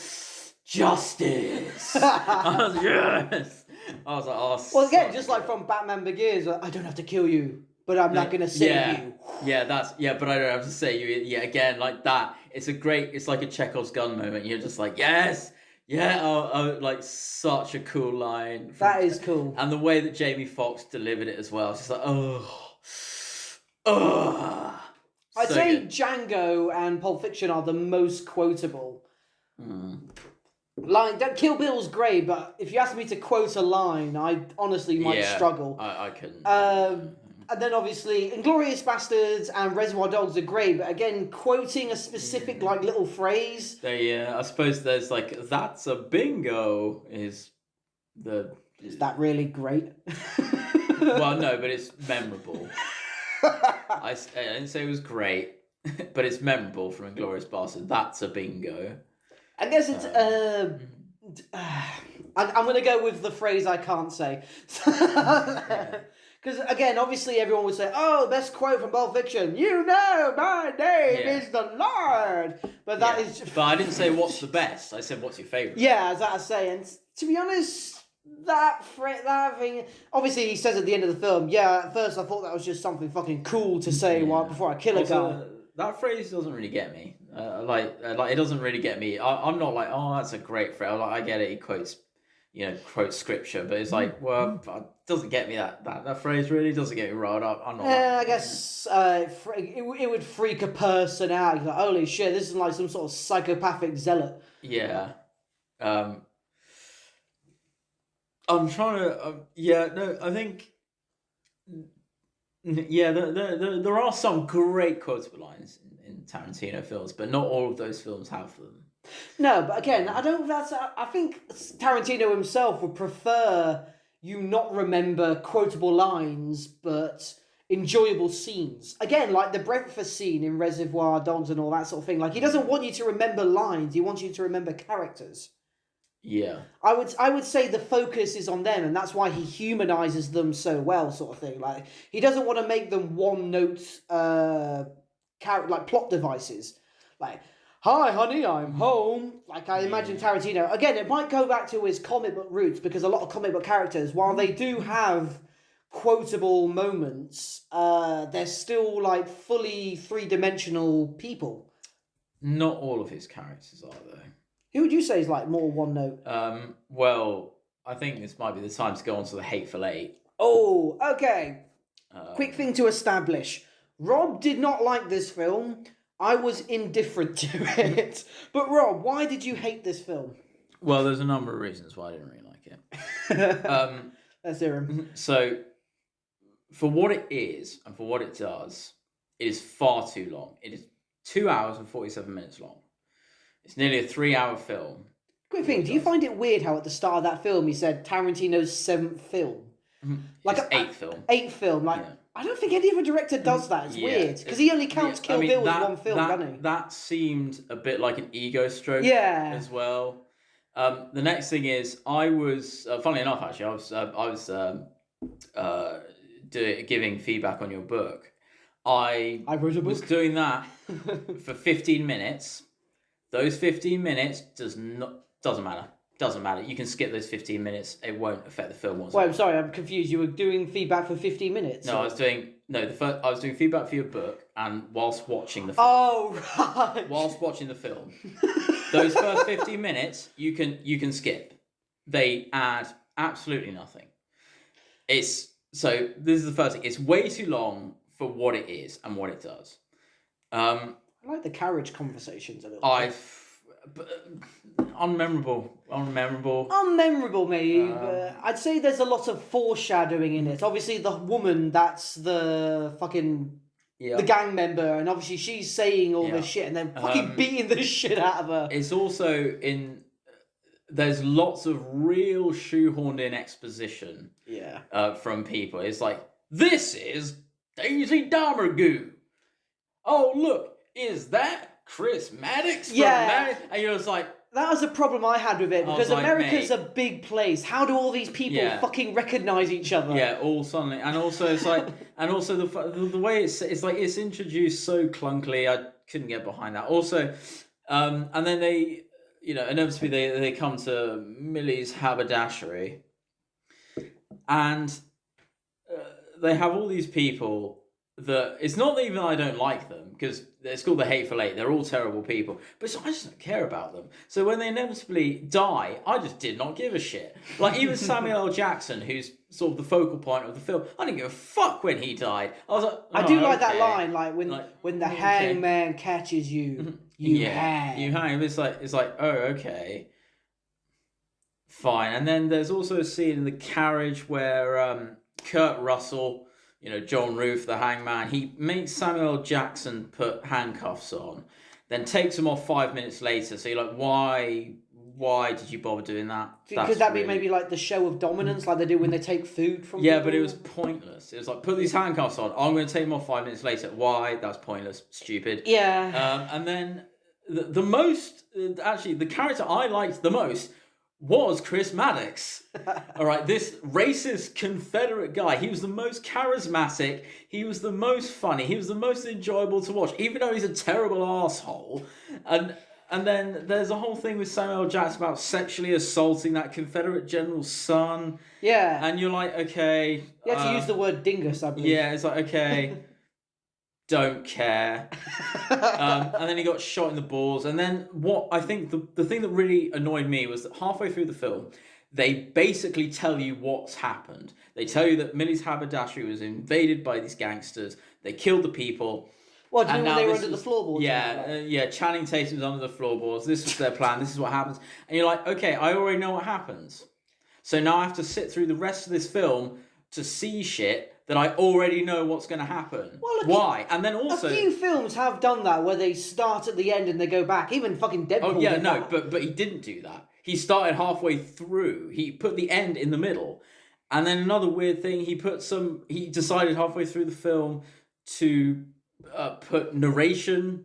justice. I was yes. I was like, oh. Well, again, just like from Batman Begins, I don't have to kill you, but I'm not gonna save you. Yeah, but I don't have to say you. Yeah, again, like that. It's like a Chekhov's gun moment. You're just like, yes. Yeah, like such a cool line. That is cool. And the way that Jamie Foxx delivered it as well. It's just like, I'd say good. Django and Pulp Fiction are the most quotable. Like, Kill Bill's great, but if you ask me to quote a line, I honestly might struggle. I couldn't. And then obviously, Inglorious Bastards and Reservoir Dogs are great, but again, quoting a specific like little phrase. I suppose there's like, that's a bingo is that really great? Well, no, but it's memorable. I didn't say it was great, but it's memorable from Inglorious Bastards. That's a bingo. I guess it's I'm going to go with the phrase I can't say. Because, again, obviously everyone would say, oh, best quote from Pulp Fiction, "You know my name is the Lord." But that is... But I didn't say what's the best. I said what's your favourite. Yeah, as I was saying. To be honest, that thing... Obviously, he says at the end of the film, at first I thought that was just something fucking cool to say before I kill a guy. That phrase doesn't really get me. Like it doesn't really get me. I'm not like, oh, that's a great phrase. Like, I get it. He quotes scripture, but it's like, well, it doesn't get me that phrase really doesn't get me riled up. I'm not. Yeah, I guess it would freak a person out. Like, holy shit, this is like some sort of psychopathic zealot. Yeah. I'm trying to. I think. Yeah, there are some great quotable lines in Tarantino films, but not all of those films have them. No, but again, I think Tarantino himself would prefer you not remember quotable lines, but enjoyable scenes. Again, like the breakfast scene in Reservoir Dogs and all that sort of thing. Like, he doesn't want you to remember lines, he wants you to remember characters. Yeah. I would say the focus is on them, and that's why he humanizes them so well, sort of thing. Like, he doesn't want to make them one-note like plot devices. Like, "Hi, honey, I'm home." Like, I imagine Tarantino... Again, it might go back to his comic book roots, because a lot of comic book characters, while they do have quotable moments, they're still, like, fully three-dimensional people. Not all of his characters are, though. Who would you say is like more one note? Well, I think this might be the time to go on to the Hateful Eight. Oh, okay. Quick thing to establish. Rob did not like this film. I was indifferent to it. But Rob, why did you hate this film? Well, there's a number of reasons why I didn't really like it. Let's hear him. So, for what it is and for what it does, it is far too long. It is 2 hours and 47 minutes long. It's nearly a 3-hour film. Quick thing, do you find it weird how at the start of that film he said Tarantino's 7th film? Like it's 8th film. 8th film. Like, yeah. I don't think any other director does that. It's weird. Because he only counts Kill Bill as one film, doesn't he? That seemed a bit like an ego stroke as well. The next thing is, I was, funnily enough, actually, I was giving feedback on your book. I wrote a book. Was doing that for 15 minutes. Those 15 minutes doesn't matter. Doesn't matter. You can skip those 15 minutes. It won't affect the film whatsoever. Wait, I'm sorry. I'm confused. You were doing feedback for 15 minutes? No, I was doing feedback for your book, and whilst watching the film. Oh, right. Whilst watching the film, those first 15 minutes you can skip. They add absolutely nothing. This is the first thing. It's way too long for what it is and what it does. I like the carriage conversations a little bit. Unmemorable, maybe. But I'd say there's a lot of foreshadowing in it. Obviously, the woman that's the fucking the gang member, and obviously she's saying all this shit and then fucking beating the shit out of her. It's also there's lots of real shoehorned in exposition. From people. It's like, this is Daisy Domergue. Oh, look, is that Chris Maddox from Maddox? And you're just like... That was a problem I had with it, because America's a big place. How do all these people fucking recognise each other? Yeah, all suddenly. And also it's like... and also the way it's like, it's introduced so clunkily, I couldn't get behind that. Also, and then they, inevitably they come to Millie's haberdashery, and they have all these people that... It's not even I don't like them, because it's called the Hateful Eight. They're all terrible people. But I just don't care about them. So when they inevitably die, I just did not give a shit. Like, even Samuel L. Jackson, who's sort of the focal point of the film, I didn't give a fuck when he died. I was like, I do like that line, like when the hangman catches you, you hang. You hang. It's like, oh, okay. Fine. And then there's also a scene in the carriage where Kurt Russell... John Roof, the hangman, he makes Samuel L. Jackson put handcuffs on, then takes them off 5 minutes later. So you're like, why did you bother doing that? Could that be maybe like the show of dominance, like they do when they take food from people? Yeah, but it was pointless. It was like, put these handcuffs on. I'm going to take them off 5 minutes later. Why? That's pointless. Stupid. Yeah. And then the character I liked the most was Chris Maddox. All right, this racist Confederate guy. He was the most charismatic. He was the most funny. He was the most enjoyable to watch, even though he's a terrible asshole. And then there's a whole thing with Samuel L. Jackson about sexually assaulting that Confederate general's son. Yeah. And you're like, okay. You have to use the word dingus, I believe. Yeah, it's like, okay. Don't care. And then he got shot in the balls. And then what I think the thing that really annoyed me was that halfway through the film, they basically tell you what's happened. They tell you that Millie's haberdashery was invaded by these gangsters. They killed the people. What, do you mean when they were under the floorboards? Yeah, Channing Tatum's under the floorboards. This was their plan. This is what happens. And you're like, okay, I already know what happens. So now I have to sit through the rest of this film to see shit that I already know what's going to happen. Well, why? And then also... A few films have done that, where they start at the end and they go back. Even fucking Deadpool did that. But he didn't do that. He started halfway through. He put the end in the middle. And then another weird thing, he decided halfway through the film to put narration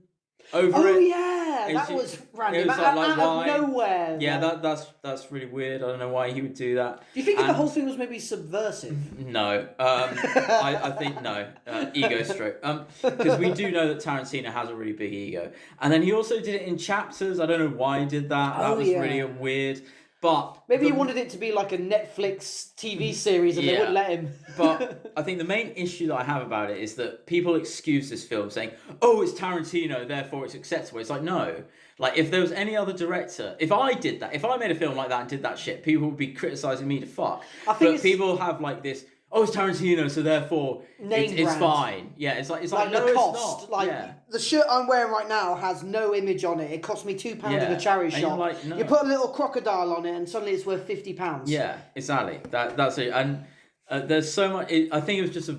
over it. Oh, yeah. That was random. It was out of nowhere. Yeah, that's really weird. I don't know why he would do that. Do you think the whole thing was maybe subversive? No. I think no. Ego stroke. Because we do know that Tarantino has a really big ego. And then he also did it in chapters. I don't know why he did that. That was really weird. But maybe he wanted it to be like a Netflix TV series and they wouldn't let him. But I think the main issue that I have about it is that people excuse this film saying, oh, it's Tarantino, therefore it's acceptable. It's like, no. Like, if there was any other director, if I did that, if I made a film like that and did that shit, people would be criticizing me to fuck. But people have like this, oh, it's Tarantino, so therefore it's fine. Yeah, it's like no, Lacoste. it's not. Like the shirt I'm wearing right now has no image on it. It cost me £2 in a charity shop. Like, no. You put a little crocodile on it, and suddenly it's worth £50. Yeah, exactly. That's it. And there's so much. I think it was just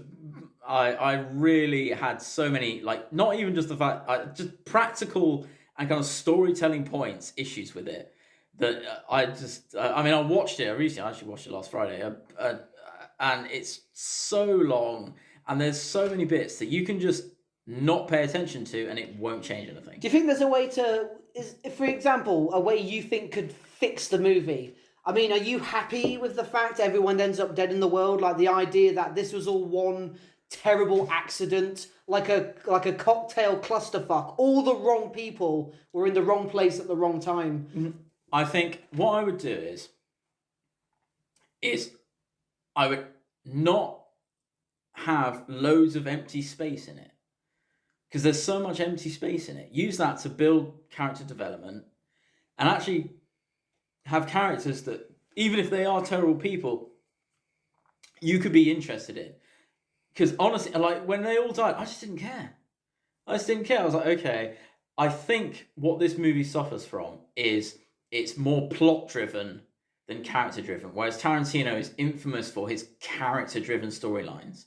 I really had so many, like, not even just the fact, just practical and kind of storytelling points, issues with it, that I watched it recently. I actually watched it last Friday, and it's so long, and there's so many bits that you can just not pay attention to, and it won't change anything. Do you think there's a way for example, a way you think could fix the movie? I mean, are you happy with the fact everyone ends up dead in the world? Like the idea that this was all one terrible accident, like a cocktail clusterfuck. All the wrong people were in the wrong place at the wrong time. I think what I would do is I would not have loads of empty space in it, because there's so much empty space in it. Use that to build character development, and actually have characters that, even if they are terrible people, you could be interested in. Because honestly, like, when they all died, I just didn't care. I was like, okay, I think what this movie suffers from is it's more plot-driven than character-driven, whereas Tarantino is infamous for his character-driven storylines,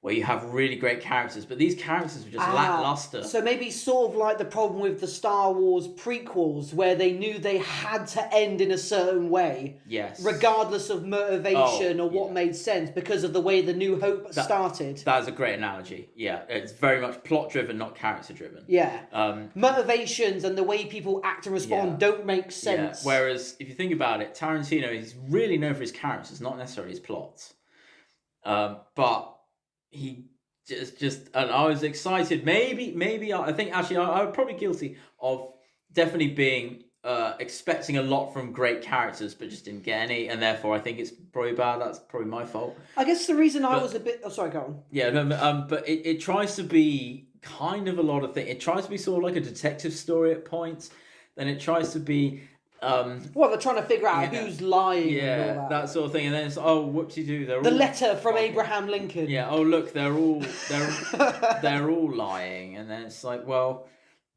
where you have really great characters, but these characters were just lackluster. So maybe sort of like the problem with the Star Wars prequels, where they knew they had to end in a certain way. Yes. Regardless of motivation or what made sense, because of the way the New Hope started. That's a great analogy. Yeah, it's very much plot-driven, not character-driven. Yeah. Motivations and the way people act and respond don't make sense. Yeah. Whereas, if you think about it, Tarantino is really known for his characters, not necessarily his plots. But he just and I was excited. Maybe I think actually I was probably guilty of definitely being expecting a lot from great characters, but just didn't get any, and therefore I think it's probably bad. That's probably my fault. I guess the reason I was a bit... Oh, sorry, go on. Yeah, but it tries to be kind of a lot of things. It tries to be sort of like a detective story at points. Then it tries to be... they're trying to figure out who's lying and all that sort of thing, and then it's whoopsie-doo, the letter from Abraham Lincoln. Yeah, oh look, they're all lying, and then it's like, well,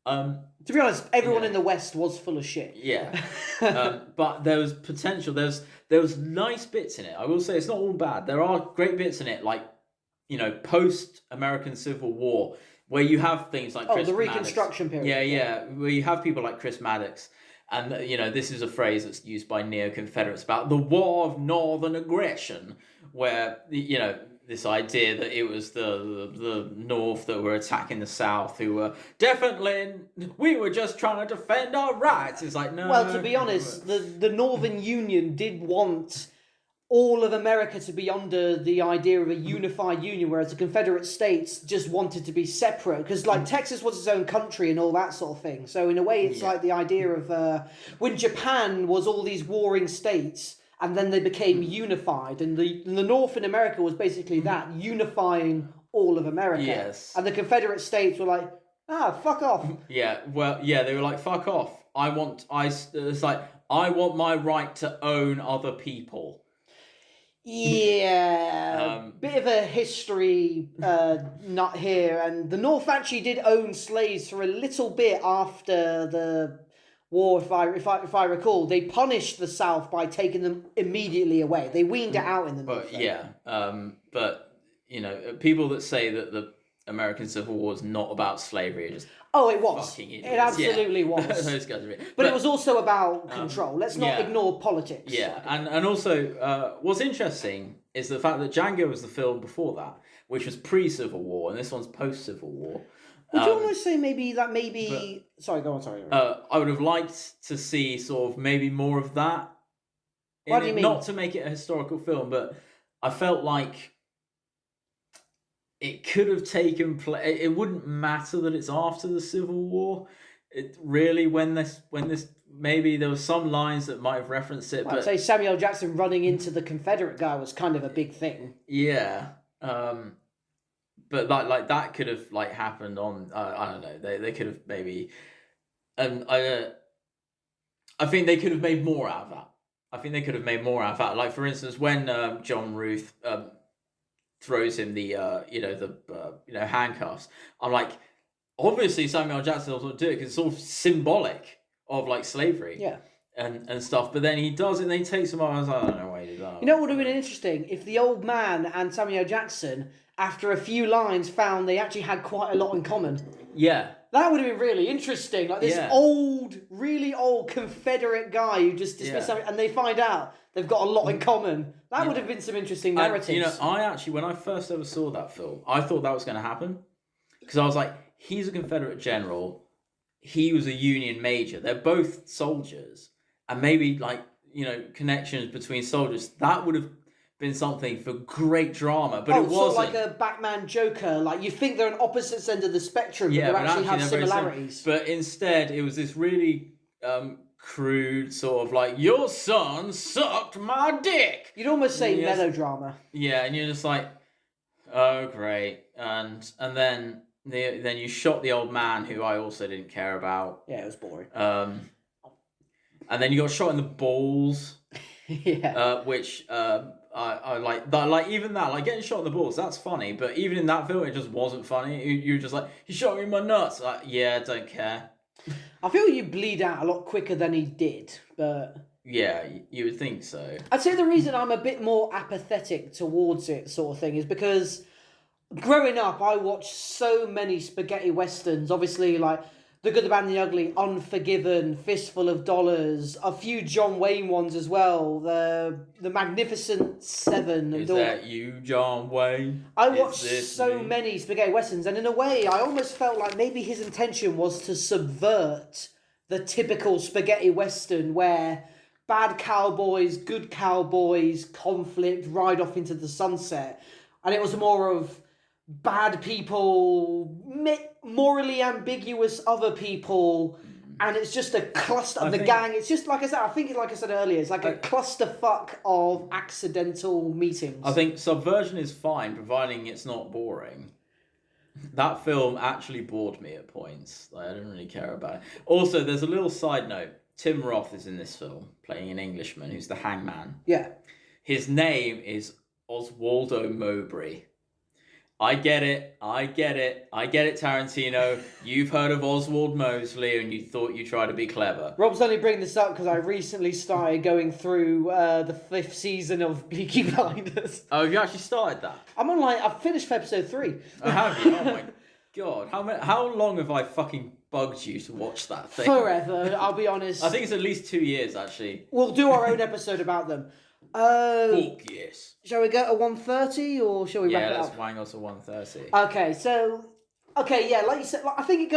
to be honest, everyone in the West was full of shit. Yeah, but there was potential. There was nice bits in it. I will say it's not all bad. There are great bits in it, like, you know, post-American Civil War, where you have things like Chris the Reconstruction Maddox. period. Yeah, where you have people like Chris Maddox. And, you know, this is a phrase that's used by neo-Confederates about the war of northern aggression, where, you know, this idea that it was the North that were attacking the South, who were definitely, we were just trying to defend our rights. It's like, no. Well, to be honest, the Northern Union did want all of America to be under the idea of a unified union, whereas the Confederate States just wanted to be separate, because like Texas was its own country and all that sort of thing. So in a way, it's like the idea of when Japan was all these warring states, and then they became unified, and the North in America was basically that, unifying all of America. Yes. And the Confederate States were like, fuck off. Yeah, well, yeah, they were like, fuck off. I want my right to own other people. Yeah, bit of a history nut here, and the North actually did own slaves for a little bit after the war. If I recall, they punished the South by taking them immediately away. They weaned it out in the North. But you know, people that say that the American Civil War is not about slavery are just it was. Fucking idiots. It absolutely was. Those guys are but it was also about control. Let's not ignore politics. Yeah, and also what's interesting is the fact that Django was the film before that, which was pre-Civil War, and this one's post-Civil War. Would you almost say maybe... Sorry, go on, sorry. I would have liked to see sort of maybe more of that. What do you mean? Not to make it a historical film, but I felt like it could have taken place. It wouldn't matter that it's after the Civil War. It really, when this maybe there were some lines that might have referenced it. I'd say Samuel Jackson running into the Confederate guy was kind of a big thing. Yeah, but like that could have like happened on. I don't know. They could have maybe And I think they could have made more out of that. Like, for instance, when John Ruth throws him the handcuffs, I'm like, obviously Samuel L. Jackson doesn't do it because it's all symbolic of like slavery. Yeah. And stuff, but then he does it and then he takes him off. I was like, I don't know why he did that. You know what would have been interesting? If the old man and Samuel Jackson, after a few lines, found they actually had quite a lot in common. Yeah. That would have been really interesting. Like this old, really old Confederate guy who just dismissed something, and they find out they've got a lot in common. That would have been some interesting narratives. And, I actually, when I first ever saw that film, I thought that was going to happen. Because I was like, he's a Confederate general. He was a Union major. They're both soldiers. And maybe, connections between soldiers. That would have been something for great drama, but it wasn't. Sort of like a Batman Joker. Like, you think they're on opposite ends of the spectrum, but they actually have similarities. But instead, it was this really crude sort of like, your son sucked my dick. You'd almost say melodrama. Yeah, and you're just like, oh, great. And then you shot the old man, who I also didn't care about. Yeah, it was boring. And then you got shot in the balls. Yeah. Which I like that. Like, even that, like getting shot in the balls, that's funny. But even in that film, it just wasn't funny. You were just like, he shot me in my nuts. Like, yeah, I don't care. I feel you bleed out a lot quicker than he did, but yeah, you would think so. I'd say the reason I'm a bit more apathetic towards it, sort of thing, is because growing up, I watched so many spaghetti westerns. Obviously, like The Good, the Bad, and the Ugly, Unforgiven, Fistful of Dollars, a few John Wayne ones as well, the Magnificent Seven. Is that you, John Wayne? I watched so many spaghetti westerns, and in a way, I almost felt like maybe his intention was to subvert the typical spaghetti western where bad cowboys, good cowboys, conflict, ride off into the sunset. And it was more of bad people, morally ambiguous other people, and it's just a cluster of the gang. It's just, like I said earlier, it's like a clusterfuck of accidental meetings. I think subversion is fine, providing it's not boring. That film actually bored me at points. Like, I didn't really care about it. Also, there's a little side note. Tim Roth is in this film, playing an Englishman who's the hangman. Yeah. His name is Oswaldo Mowbray. I get it, Tarantino. You've heard of Oswald Mosley and you thought you tried to be clever. Rob's only bringing this up because I recently started going through the 5th season of Peaky Blinders. Oh, have you actually started that? I've finished episode 3. Oh, have you? Oh my god. How long have I fucking bugged you to watch that thing? Forever, I'll be honest. I think it's at least 2 years, actually. We'll do our own episode about them. Fuck yes. Shall we go to 1:30 or shall we wrap it up? Yeah, let's wang us to 1:30. Like you said, I think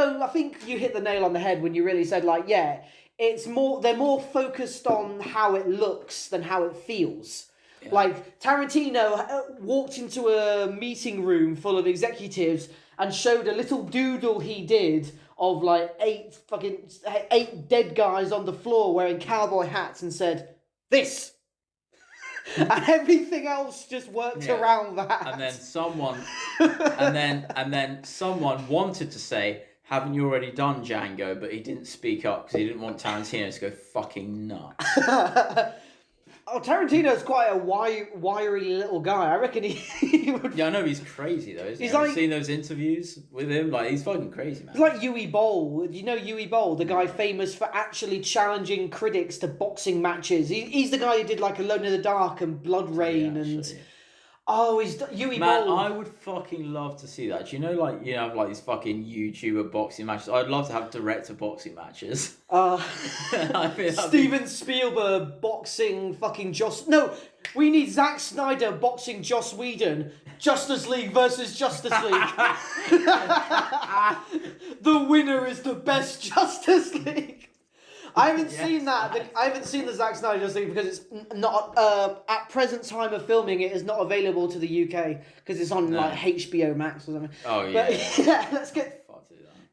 you hit the nail on the head when you really said, like, yeah, they're more focused on how it looks than how it feels. Yeah. Like, Tarantino walked into a meeting room full of executives and showed a little doodle he did of like 8 dead guys on the floor wearing cowboy hats and said, "This." And everything else just worked around that. And then someone, and then someone wanted to say, "Haven't you already done Django?" But he didn't speak up because he didn't want Tarantino to go fucking nuts. Tarantino's quite a wiry little guy. I reckon he would... Yeah, I know he's crazy though, isn't he? Have you seen those interviews with him? Like, he's fucking crazy, man. He's like Uwe Boll. You know Uwe Boll, the guy famous for actually challenging critics to boxing matches. He's the guy who did like Alone in the Dark and Blood Rain and... Oh, he's Uwe Boll. Man, I would fucking love to see that. Do you know, like, have like these fucking YouTuber boxing matches? I'd love to have director boxing matches. Steven Spielberg boxing fucking Joss... No, we need Zack Snyder boxing Joss Whedon. Justice League versus Justice League. The winner is the best Justice League. I haven't seen that. I haven't seen the Zack Snyder thing because it's not at present time of filming. It is not available to the UK because it's on like HBO Max or something. Oh yeah. But yeah, let's get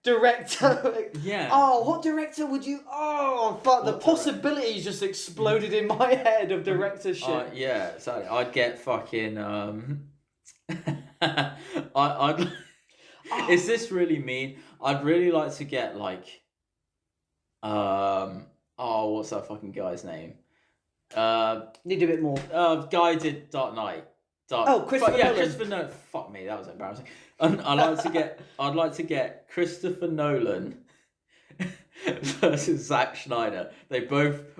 director. Yeah. Oh, what director would you? Oh, fuck! The possibilities just exploded in my head of directorship. Yeah, exactly. I'd get fucking. Is this really mean? I'd really like to get like What's that fucking guy's name? Need a bit more. Guy did Dark Knight. Christopher Nolan. Christopher Nolan. Fuck me, that was embarrassing. I'd like to get Christopher Nolan versus Zack Snyder.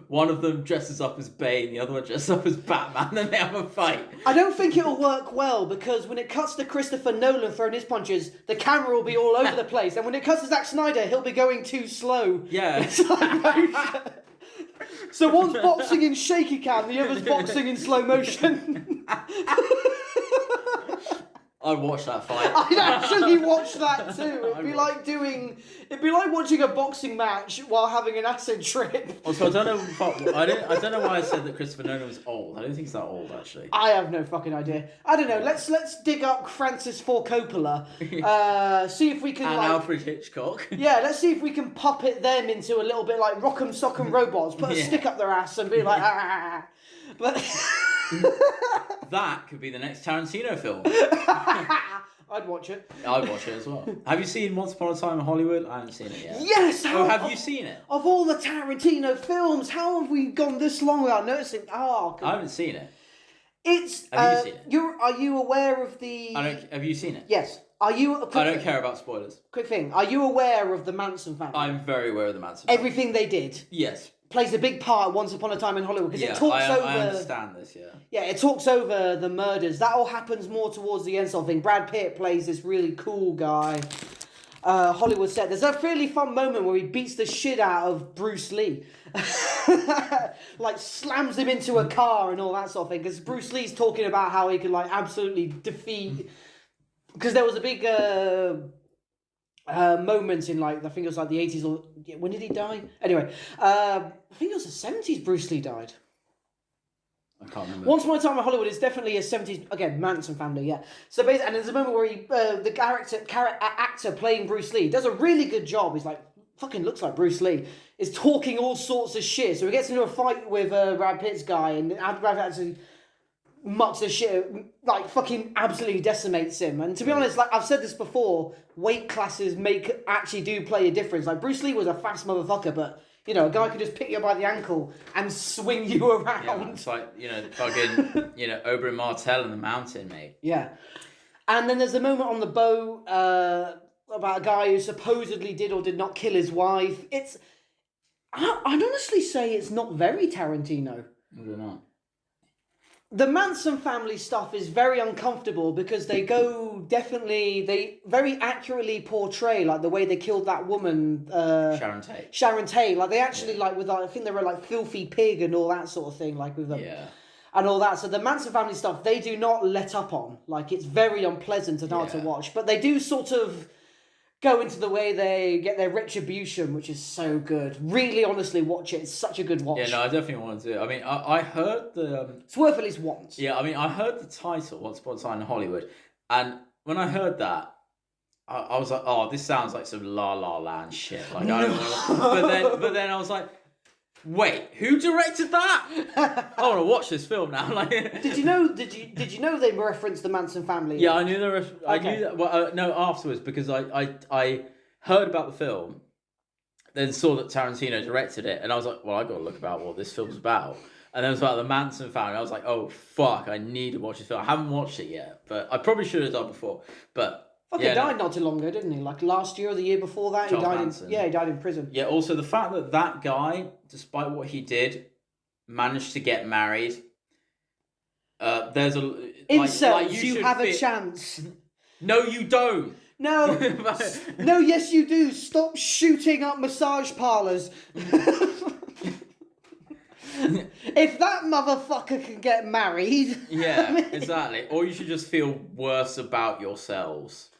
One of them dresses up as Bane, the other one dresses up as Batman, and they have a fight. I don't think it'll work well, because when it cuts to Christopher Nolan throwing his punches, the camera will be all over the place, and when it cuts to Zack Snyder, he'll be going too slow. Yeah. So one's boxing in shaky cam, the other's boxing in slow motion. I'd watch that fight. I'd actually watch that too. It'd be like watching a boxing match while having an acid trip. Also, I don't know why I said that Christopher Nolan was old. I don't think he's that old, actually. I have no fucking idea. I don't know. Let's dig up Francis Ford Coppola. See if we can and Alfred Hitchcock. Yeah, let's see if we can puppet them into a little bit like Rock'em Sock'em Robots. Put a stick up their ass and be like, ah. But that could be the next Tarantino film. I'd watch it. I'd watch it as well. Have you seen Once Upon a Time in Hollywood? I haven't seen it yet. Yes! Have you seen it? Of all the Tarantino films, how have we gone this long without noticing? I haven't seen it. Have you seen it? Are you aware of the... Have you seen it? Yes. I don't care about spoilers. Quick thing. Are you aware of the Manson family? I'm very aware of the Manson family. Everything they did? Yes. Plays a big part of Once Upon a Time in Hollywood, because it talks over... I understand this, yeah. Yeah, it talks over the murders. That all happens more towards the end sort of thing. Brad Pitt plays this really cool guy. Hollywood set. There's a fairly fun moment where he beats the shit out of Bruce Lee. Like, slams him into a car and all that sort of thing. Because Bruce Lee's talking about how he could, like, absolutely defeat... Because there was a big... moments in, like, I think it was like the 80s or... When did he die? Anyway, I think it was the 70s Bruce Lee died. I can't remember. Once Upon a Time in Hollywood is definitely a 70s... Again, Manson family, yeah. So basically, and there's a moment where the actor playing Bruce Lee does a really good job. He's like, fucking looks like Bruce Lee. Is talking all sorts of shit. So he gets into a fight with Brad Pitt's guy, and Brad Pitt actually mucks the shit, like, fucking absolutely decimates him. And to be honest, like, I've said this before, weight classes actually do play a difference. Like, Bruce Lee was a fast motherfucker, but, you know, a guy could just pick you up by the ankle and swing you around. Yeah, it's like, you know, fucking, you know, Oberyn Martell in the Mountain, mate. Yeah. And then there's a moment on the boat about a guy who supposedly did or did not kill his wife. I'd honestly say it's not very Tarantino. I don't know. The Manson family stuff is very uncomfortable because they very accurately portray, like, the way they killed that woman, Sharon Tate. Like, they actually, like, with, like, I think they were like Filthy Pig and all that sort of thing, like, with them. Yeah. And all that. So the Manson family stuff, they do not let up on. Like, it's very unpleasant and hard to watch. But they do sort of go into the way they get their retribution, which is so good. Really, honestly, watch it. It's such a good watch. Yeah, no, I definitely want to do it. I mean, I heard the... It's worth at least once. Yeah, I mean, I heard the title, Once Upon a Time in Hollywood, and when I heard that, I was like, oh, this sounds like some La La Land shit. Like, I don't know. But then I was like, wait, who directed that? I want to watch this film now. Like, Did you know they referenced the Manson family? Yeah, I knew I knew that. Well, no, afterwards, because I heard about the film, then saw that Tarantino directed it, and I was like, well, I got to look about what this film's about. And then it was about the Manson family. I was like, oh fuck, I need to watch this film. I haven't watched it yet, but I probably should have done before. But he died not too long ago, didn't he? Like last year or the year before that, he died he died in prison. Yeah. Also, the fact that guy, despite what he did, managed to get married. There's a incels. You have a chance. No, you don't. No. No. Yes, you do. Stop shooting up massage parlors. If that motherfucker can get married. Yeah, I mean, exactly. Or you should just feel worse about yourselves.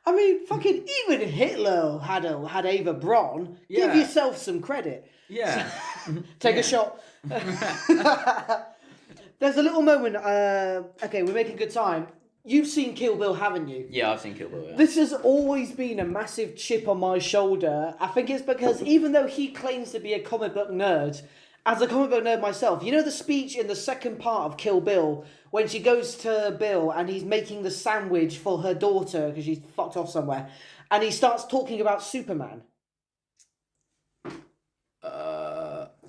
I mean, fucking even Hitler had Eva Braun. Yeah. Give yourself some credit. Yeah. Take a shot. There's a little moment. Okay, we're making good time. You've seen Kill Bill, haven't you? Yeah, I've seen Kill Bill, yeah. This has always been a massive chip on my shoulder. I think it's because even though he claims to be a comic book nerd, as a comic book nerd myself, you know the speech in the second part of Kill Bill when she goes to Bill and he's making the sandwich for her daughter because she's fucked off somewhere, and he starts talking about Superman.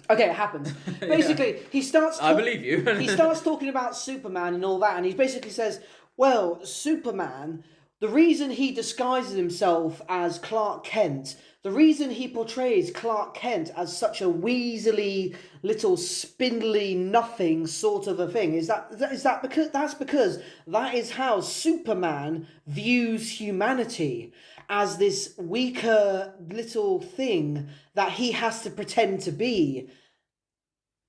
Okay, it happens. Basically, he starts... I believe you. He starts talking about Superman and all that, and he basically says, well, Superman, the reason he disguises himself as Clark Kent, the reason he portrays Clark Kent as such a weaselly, little spindly nothing sort of a thing, is because that is how Superman views humanity, as this weaker little thing that he has to pretend to be.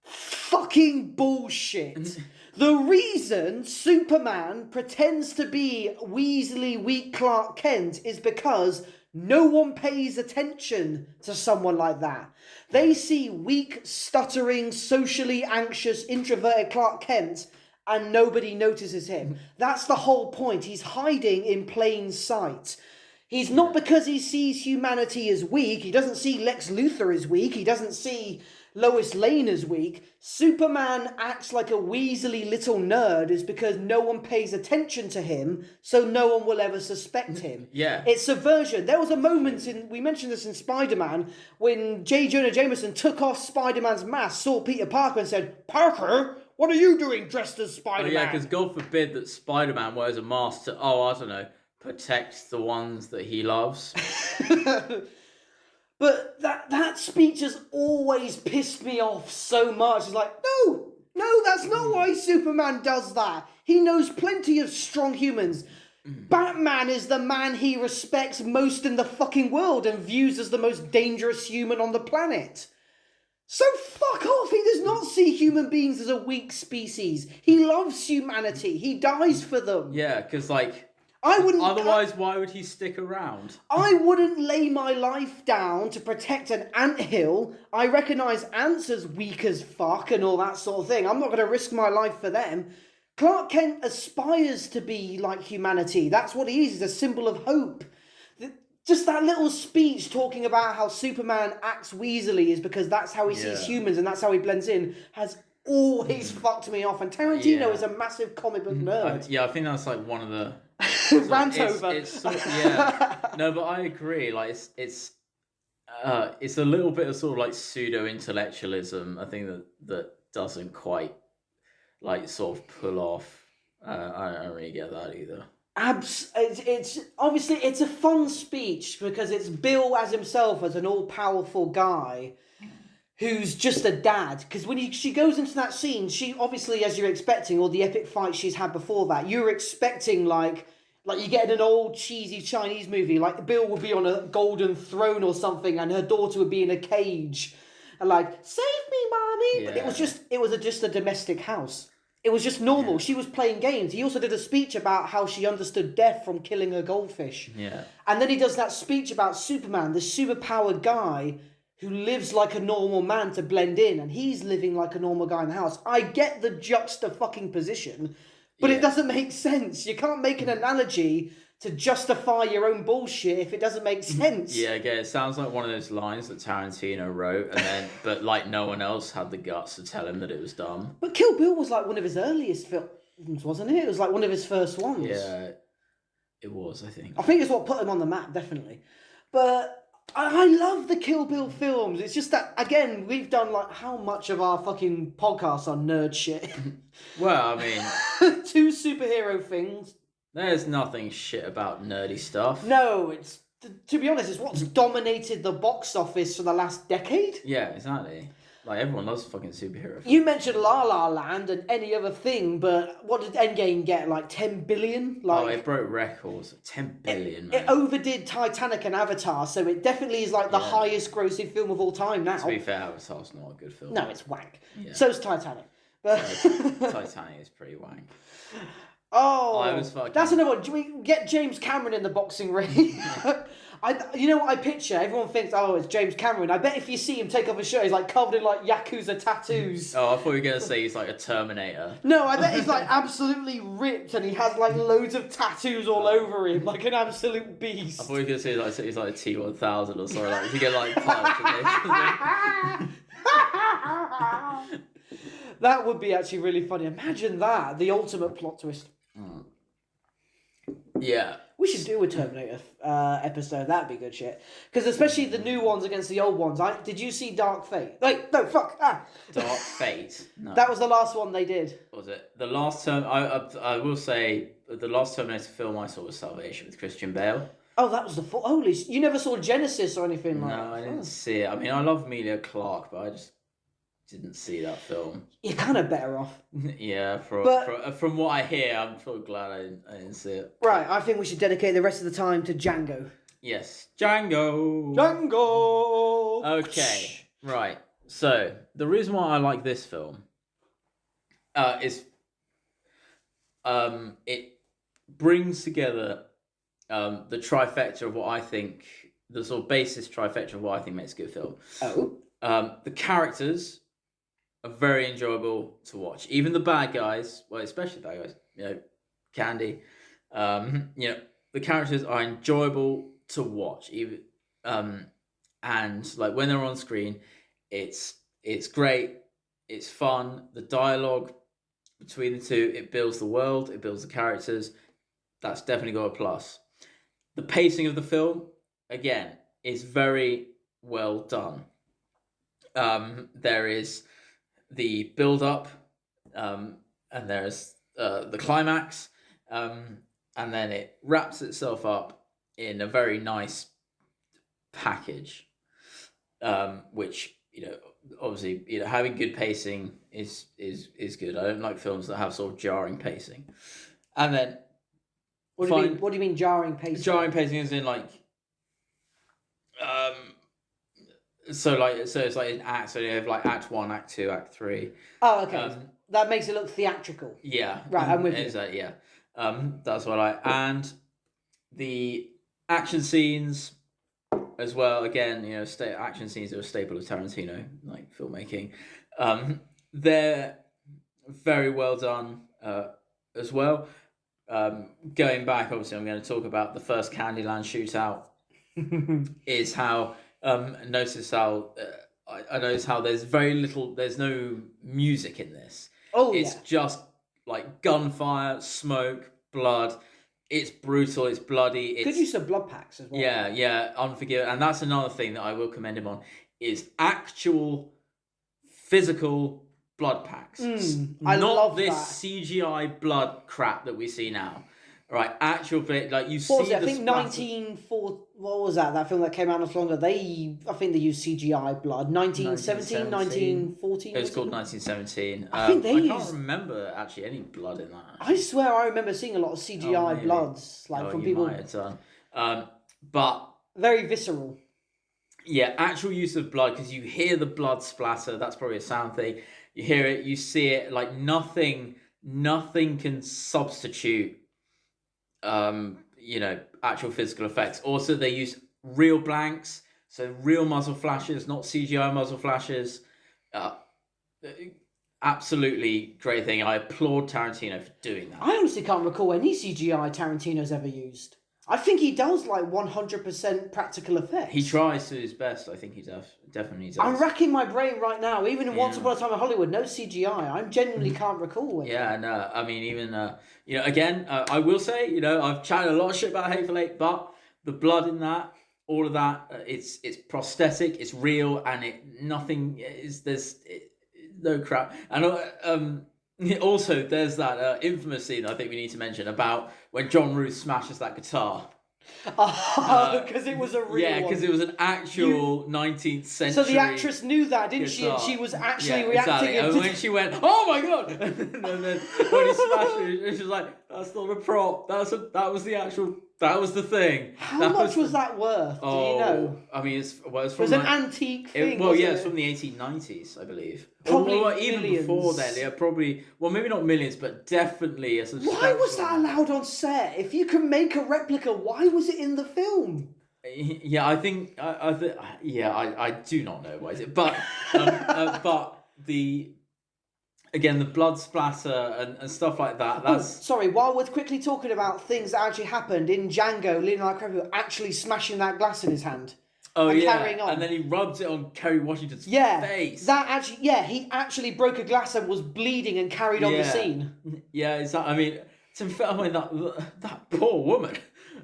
Fucking bullshit. The reason Superman pretends to be Weasley weak Clark Kent is because no one pays attention to someone like that. They see weak, stuttering, socially anxious, introverted Clark Kent and nobody notices him. That's the whole point. He's hiding in plain sight. He's not because he sees humanity as weak. He doesn't see Lex Luthor as weak. He doesn't see Lois Lane as weak. Superman acts like a weaselly little nerd is because no one pays attention to him, so no one will ever suspect him. Yeah. It's subversion. There was a moment we mentioned this in Spider-Man, when J. Jonah Jameson took off Spider-Man's mask, saw Peter Parker and said, "Parker, what are you doing dressed as Spider-Man?" Oh yeah, because God forbid that Spider-Man wears a mask to, I don't know, protect the ones that he loves. But that speech has always pissed me off so much. It's like, no, that's not why Superman does that. He knows plenty of strong humans. Batman is the man he respects most in the fucking world and views as the most dangerous human on the planet. So fuck off. He does not see human beings as a weak species. He loves humanity. He dies for them. Yeah, because like... Otherwise, why would he stick around? I wouldn't lay my life down to protect an anthill. I recognise ants as weak as fuck and all that sort of thing. I'm not going to risk my life for them. Clark Kent aspires to be like humanity. That's what he is. He's a symbol of hope. Just that little speech talking about how Superman acts weaselly is because that's how he sees humans and that's how he blends in has always fucked me off. And Tarantino is a massive comic book nerd. I think that's like one of the... Rant over. No, but I agree. Like it's a little bit of sort of like pseudo intellectualism. I think that doesn't quite like sort of pull off. I don't really get that either. It's obviously it's a fun speech because it's Bill as himself as an all-powerful guy who's just a dad. Because when she goes into that scene, she obviously, as you're expecting, all the epic fights she's had before that, you're expecting like you get in an old cheesy Chinese movie, like Bill would be on a golden throne or something, and her daughter would be in a cage, and like, "Save me, mommy!" Yeah. But it was just a domestic house. It was just normal. Yeah. She was playing games. He also did a speech about how she understood death from killing her goldfish. Yeah. And then he does that speech about Superman, the superpowered guy who lives like a normal man to blend in, and he's living like a normal guy in the house. I get the juxta-fucking position, but it doesn't make sense. You can't make an analogy to justify your own bullshit if it doesn't make sense. Yeah, again, it sounds like one of those lines that Tarantino wrote, and then but like no one else had the guts to tell him that it was dumb. But Kill Bill was like one of his earliest films, wasn't it? It was like one of his first ones. Yeah, it was, I think. I think it's what put him on the map, definitely. But I love the Kill Bill films. It's just that, again, we've done like how much of our fucking podcasts on nerd shit. Well, I mean... 2 superhero things. There's nothing shit about nerdy stuff. No, it's... To be honest, it's what's dominated the box office for the last decade. Yeah, exactly. Like, everyone loves fucking superhero films. You mentioned La La Land and any other thing, but what did Endgame get? Like 10 billion? It broke records. 10 billion, man. It overdid Titanic and Avatar, so it definitely is like the highest grossing film of all time now. To be fair, Avatar's not a good film. No, it's wank. Yeah. So's Titanic. But Titanic is pretty wank. Oh, that's another one. Do we get James Cameron in the boxing ring? You know what I picture? Everyone thinks, oh, it's James Cameron. I bet if you see him take off his shirt, he's like covered in like Yakuza tattoos. Oh, I thought you were going to say he's like a Terminator. No, I bet he's like absolutely ripped and he has like loads of tattoos all over him, like an absolute beast. I thought you were going to say he's like a T-1000 or something. Like, to get like punched. That would be actually really funny. Imagine that, the ultimate plot twist. Yeah. We should do a Terminator episode. That'd be good shit. Because especially the new ones against the old ones. Did you see Dark Fate? Like, no, fuck. Dark Fate? No. That was the last one they did. Was it? The last I will say, the last Terminator film I saw was Salvation with Christian Bale. Oh, that was the full... Holy... You never saw Genesis or anything like that? No, I didn't see it. I mean, I love Emilia Clarke, but I just didn't see that film. You're kind of better off. Yeah, from what I hear, I'm sort of glad I didn't see it. Right, I think we should dedicate the rest of the time to Django. Yes, Django! Django! Okay, right. So, the reason why I like this film is it brings together the trifecta of what I think, the sort of basis trifecta of what I think makes a good film. Oh. The characters are very enjoyable to watch. Even the bad guys, well, especially the bad guys, you know, Candy, you know, the characters are enjoyable to watch. Even and like when they're on screen, it's great, it's fun. The dialogue between the two, it builds the world, it builds the characters. That's definitely got a plus. The pacing of the film, again, is very well done. There is the build-up, and there's the climax, and then it wraps itself up in a very nice package, which, you know, obviously, you know, having good pacing is good. I don't like films that have sort of jarring pacing. And then What do you mean jarring pacing? Jarring pacing is in like, so it's like an act. So you have like Act 1, Act 2, Act 3. Oh, okay. That makes it look theatrical. Yeah. Right, I'm with you. Yeah. That's what I like. And the action scenes as well. Again, you know, action scenes are a staple of Tarantino, like filmmaking. They're very well done as well. Going back, obviously, I'm going to talk about the first Candyland shootout. Is how I notice how there's no music in this. Oh, it's just like gunfire, smoke, blood. It's brutal. It's bloody. Good use of blood packs as well. Yeah, unforgivable. And that's another thing that I will commend him on is actual physical blood packs. I love this that. CGI blood crap that we see now. Right, actual like you see. What was it? I think 1940. What was that? That film that came out not longer. I think they used CGI blood. 1917, 1914. It was called 1917. I think I can't remember actually any blood in that. I swear I remember seeing a lot of CGI bloods, like from people. Might have done. But very visceral. Yeah, actual use of blood, because you hear the blood splatter. That's probably a sound thing. You hear it, you see it. Like nothing can substitute. You know, actual physical effects. Also, they use real blanks, so real muzzle flashes, not CGI muzzle flashes. Absolutely great thing. I applaud Tarantino for doing that. I honestly can't recall any CGI Tarantino's ever used. I think he does like 100% practical effects. He tries to his best. I think he definitely does. I'm racking my brain right now. Even in Once Upon a Time in Hollywood, no CGI. I genuinely can't recall it. Yeah, no. I mean, even you know, again, I will say, you know, I've chatted a lot of shit about Hateful Eight, but the blood in that, all of that, it's prosthetic, it's real, and there's no crap. And also, there's that infamous scene I think we need to mention about when John Ruth smashes that guitar. Because it was a real one. Yeah, because it was an actual 19th century. So the actress knew that, didn't she? And she was actually reacting. Exactly. And when she went, "Oh my god!" and then when he smashed it, she was like, "That's not a prop. That was the actual. That was the thing." How much was that worth? Do you know? I mean, it's from it was an antique thing. It's from the 1890s, I believe. Probably even millions. before then. Yeah, probably. Well, maybe not millions, but definitely a substantial. Why was that allowed on set? If you can make a replica, why was it in the film? Yeah, I think. I do not know why is it, but but the. Again, the blood splatter and stuff like that. Sorry, while we're quickly talking about things that actually happened in Django, Leonardo DiCaprio actually smashing that glass in his hand. Oh, and yeah. Carrying on. And then he rubs it on Kerry Washington's face. He actually broke a glass and was bleeding and carried on the scene. Yeah, exactly. I mean, that poor woman.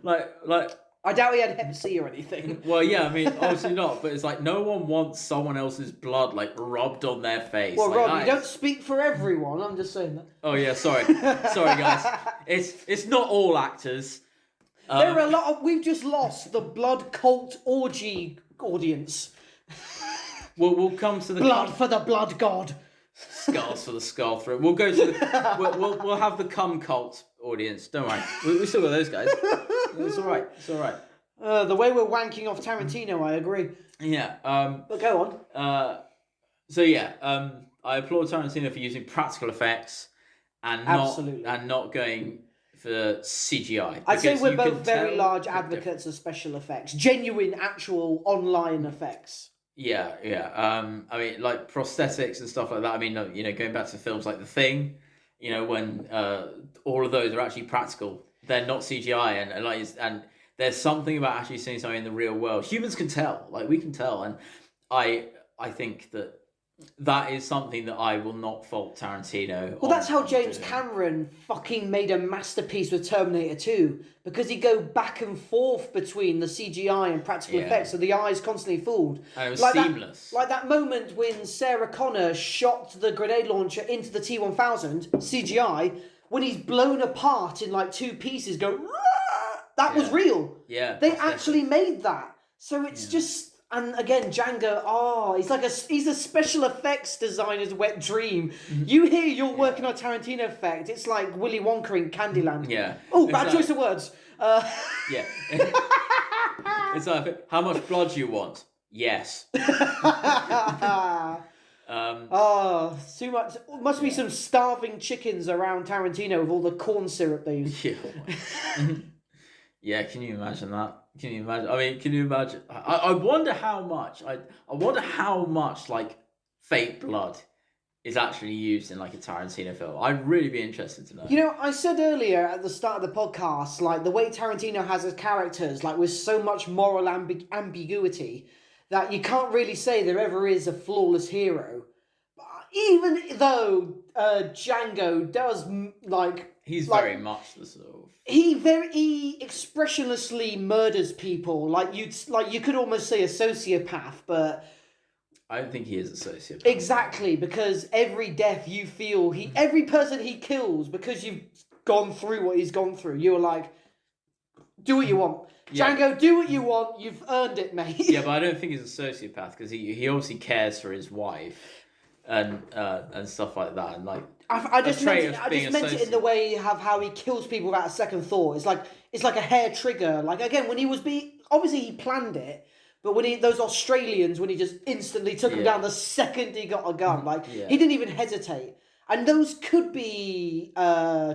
like. I doubt he had Hep C or anything. Well, yeah, I mean, obviously not, but it's like no one wants someone else's blood like rubbed on their face. Well, like, Rob, you don't speak for everyone. I'm just saying that. Oh yeah, sorry, guys. It's not all actors. There are a lot of. We've just lost the blood cult orgy audience. We'll come to the blood for the blood god. Skulls for the skull throat. We'll go to the. We'll have the cum cult audience. Don't worry, we still got those guys. It's all right. It's all right. The way we're wanking off Tarantino, I agree. Yeah. But go on. So yeah. I applaud Tarantino for using practical effects and not going for CGI. I'd say we're both very large advocates of special effects, genuine, actual online effects. Yeah. I mean, like prosthetics and stuff like that. I mean, going back to films like The Thing, when all of those are actually practical, they're not CGI, and there's something about actually seeing something in the real world. Humans can tell, like we can tell, and I think that is something that I will not fault Tarantino. Well, that's how James Cameron fucking made a masterpiece with Terminator 2, because he'd go back and forth between the CGI and practical effects, so the eye's constantly fooled. And it was seamless. Like that moment when Sarah Connor shot the grenade launcher into the T-1000, CGI, when he's blown apart in like two pieces, that was real. Yeah. They actually made that. So it's just... And again, Django, he's a special effects designer's wet dream. Mm-hmm. You hear you're working on Tarantino effect, it's like Willy Wonka in Candyland. Yeah. Oh, bad choice of words. Yeah. It's like, how much blood do you want? Yes. Too much. Must be some starving chickens around Tarantino with all the corn syrup they use. Yeah. Yeah, can you imagine that? Can you imagine? I mean, can you imagine? I wonder how much. I wonder how much like fake blood is actually used in like a Tarantino film. I'd really be interested to know. I said earlier at the start of the podcast, like the way Tarantino has his characters, like with so much moral ambiguity, that you can't really say there ever is a flawless hero. Even though Django does he's very much the sort of... He expressionlessly murders people. You could almost say a sociopath, but I don't think he is a sociopath. Exactly, because every death you feel every person he kills, because you've gone through what he's gone through, you're like, do what you want. Yeah. Django, do what you want. You've earned it, mate. Yeah, but I don't think he's a sociopath because he obviously cares for his wife and stuff like that, and like. I just meant it in the way of how he kills people without a second thought. It's like a hair trigger. Like again, when he was obviously he planned it, but when those Australians, when he just instantly took him down the second he got a gun, he didn't even hesitate. And those could be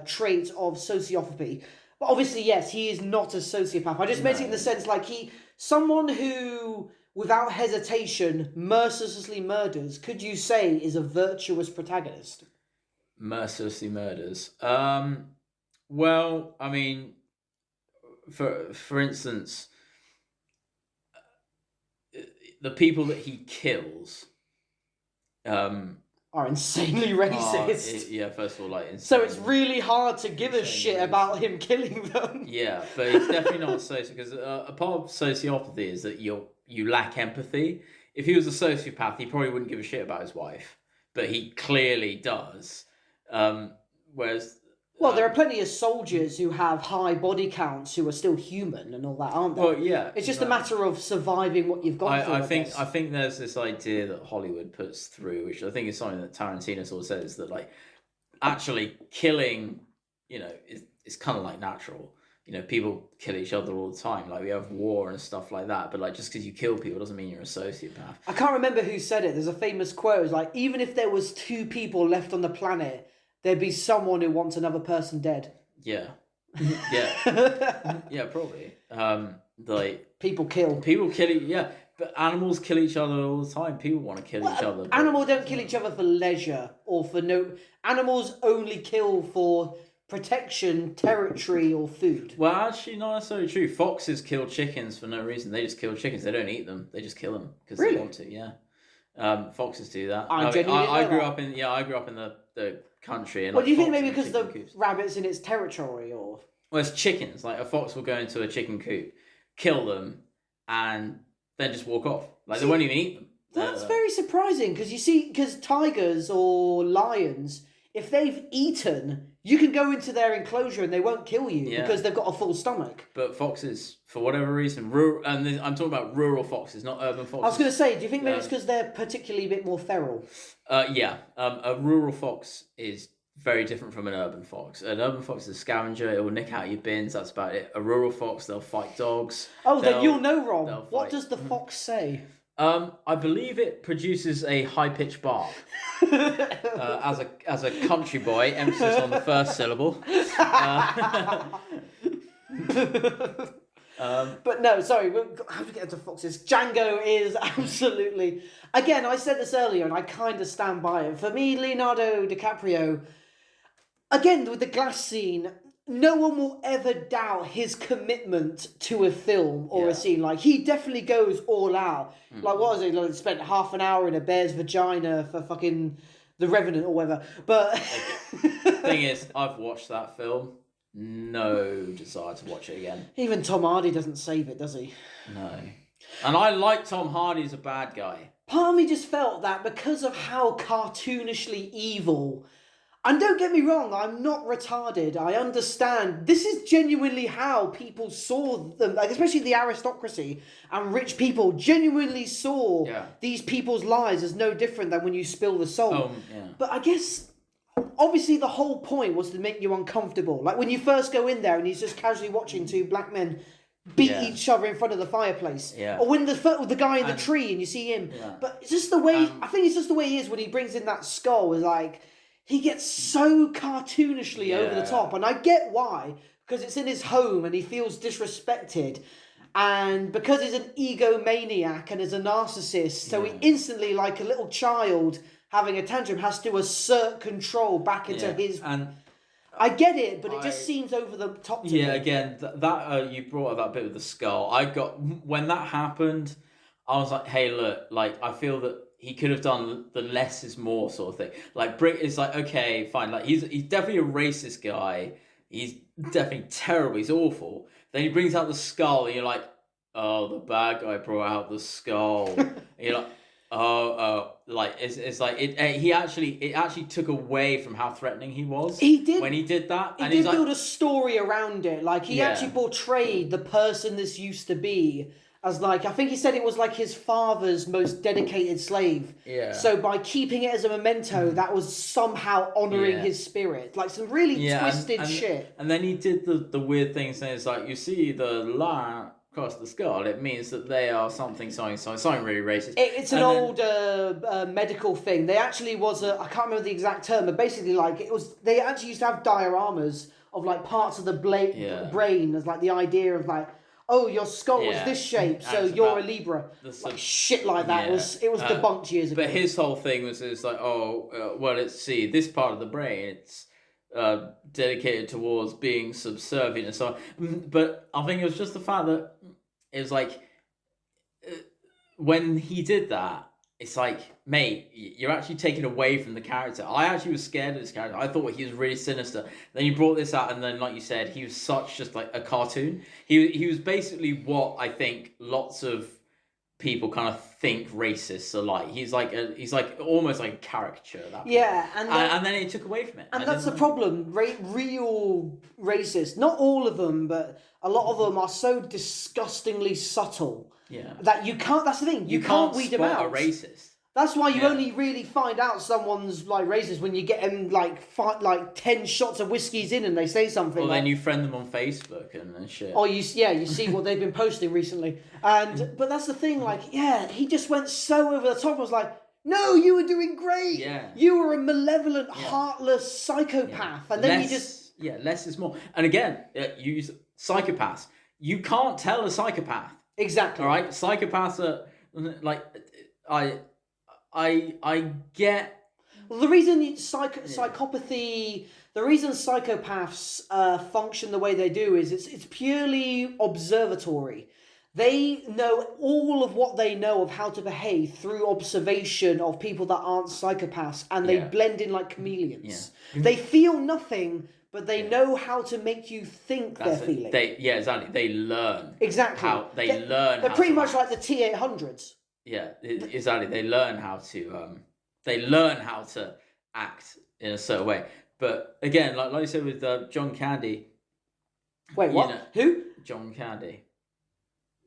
traits of sociopathy. But obviously, yes, he is not a sociopath. I just meant it in the sense someone who, without hesitation, mercilessly murders, could you say is a virtuous protagonist? Mercilessly murders. Well, I mean, for instance, the people that he kills are insanely racist. First of all, insane. So it's really hard to give a shit about him killing them. Yeah, but it's definitely not sociopath, because a part of sociopathy is that you lack empathy. If he was a sociopath, he probably wouldn't give a shit about his wife, but he clearly does. Whereas... Well, there are plenty of soldiers who have high body counts who are still human and all that, aren't there? Well, yeah. It's just a matter of surviving what you've gone through. I think there's this idea that Hollywood puts through, which I think is something that Tarantino sort of says, that actually killing, is kind of like natural. People kill each other all the time. Like we have war and stuff like that. But just because you kill people doesn't mean you're a sociopath. I can't remember who said it. There's a famous quote. It's like, even if there was 2 people left on the planet, there'd be someone who wants another person dead. Yeah. Yeah. Yeah, probably. People kill. Yeah. But animals kill each other all the time. People want to kill each other. But... Animals don't kill each other for leisure or for no... Animals only kill for protection, territory, or food. Well, actually, not necessarily true. Foxes kill chickens for no reason. They just kill chickens. They don't eat them. They just kill them because they want to. Yeah, foxes do that. I grew up in the country. And do you think maybe because the rabbits in its territory, or? Whereas chickens, like a fox will go into a chicken coop, kill them, and then just walk off. Like, they won't even eat them. That's very surprising, because tigers or lions, if they've eaten, you can go into their enclosure and they won't kill you because they've got a full stomach. But foxes, for whatever reason, and I'm talking about rural foxes, not urban foxes. I was going to say, do you think maybe it's because they're particularly a bit more feral? A rural fox is very different from an urban fox. An urban fox is a scavenger; it will nick out your bins. That's about it. A rural fox, they'll fight dogs. Oh, then you'll know, Rob. What does the fox say? I believe it produces a high-pitched bark. As a country boy, emphasis on the first syllable. But no, sorry, how do we get into foxes? Django is absolutely... Again, I said this earlier, and I kind of stand by it. For me, Leonardo DiCaprio, again, with the glass scene, no one will ever doubt his commitment to a film or a scene. Like, he definitely goes all out. Like, what was it? Like, spent half an hour in a bear's vagina for fucking The Revenant or whatever. But... Thing is, I've watched that film. No desire to watch it again. Even Tom Hardy doesn't save it, does he? No. And I like Tom Hardy as a bad guy. Part of me just felt that because of how cartoonishly evil... And don't get me wrong, I'm not retarded. I understand. This is genuinely how people saw them, like especially the aristocracy and rich people genuinely saw these people's lives as no different than when you spill the salt. But I guess, obviously the whole point was to make you uncomfortable. Like when you first go in there and he's just casually watching two black men beat each other in front of the fireplace. Or when the guy in the tree and you see him. But it's just the way, I think it's just the way he is when he brings in that skull is like... He gets so cartoonishly over the top. And I get why. Because it's in his home and he feels disrespected. And because he's an egomaniac and is a narcissist. So he instantly, like a little child having a tantrum, has to assert control back into his... And I get it, but it just seems over the top to me. Yeah, again, that you brought up that bit with the skull. When that happened, I was like, hey, look, like, I feel that he could have done the less is more sort of thing. Like, Brick is like, okay, fine. Like, he's definitely a racist guy. He's definitely terrible. He's awful. Then he brings out the skull, and you're like, oh, the bad guy brought out the skull. And you're like, like it's like it actually took away from how threatening he was. He did when he did that. He did build a story around it. Like he actually portrayed the person this used to be. As like, I think he said it was like his father's most dedicated slave. Yeah. So by keeping it as a memento, that was somehow honouring his spirit. Like some really twisted shit. And then he did the weird thing saying, it's like, you see the line across the skull, it means that they are something really racist. It's an old medical thing. They actually was I can't remember the exact term, but basically like they actually used to have dioramas of like parts of the brain as like the idea of like, oh, your skull was this shape, so you're a Libra. Like shit like that. It was debunked years ago. But his whole thing was like, let's see, this part of the brain, it's dedicated towards being subservient and so on. But I think it was just the fact that it was like, when he did that, it's like, mate, you're actually taking away from the character. I actually was scared of this character. I thought he was really sinister. Then you brought this out, and then, like you said, he was such just like a cartoon. He was basically what I think lots of people kind of think racists are like. He's like almost like a caricature at that point. Yeah, and then it took away from it. And that's the problem. Real racists, not all of them, but a lot of them are so disgustingly subtle. Yeah. That you can't. That's the thing. You can't weed them out. A racist. That's why you only really find out someone's like racist when you get them like 10 shots of whiskies in and they say something. Well, then you friend them on Facebook and shit. Or you see what they've been posting recently. But that's the thing. Like, he just went so over the top. I was like, no, you were doing great. Yeah. You were a malevolent, heartless psychopath, and then you just less is more. And again, you use psychopaths. You can't tell a psychopath. Exactly. All right, psychopaths are like I get. Well, the reason psychopathy, the reason psychopaths function the way they do is it's purely observatory. They know all of what they know of how to behave through observation of people that aren't psychopaths, and they blend in like chameleons. Yeah. They feel nothing, but they know how to make you think they're feeling. Exactly. They learn. Exactly. They're pretty much like the T-800s. Yeah, exactly. They learn how to act in a certain way. But again, like you said with John Candy. Wait, what? Who? John Candy.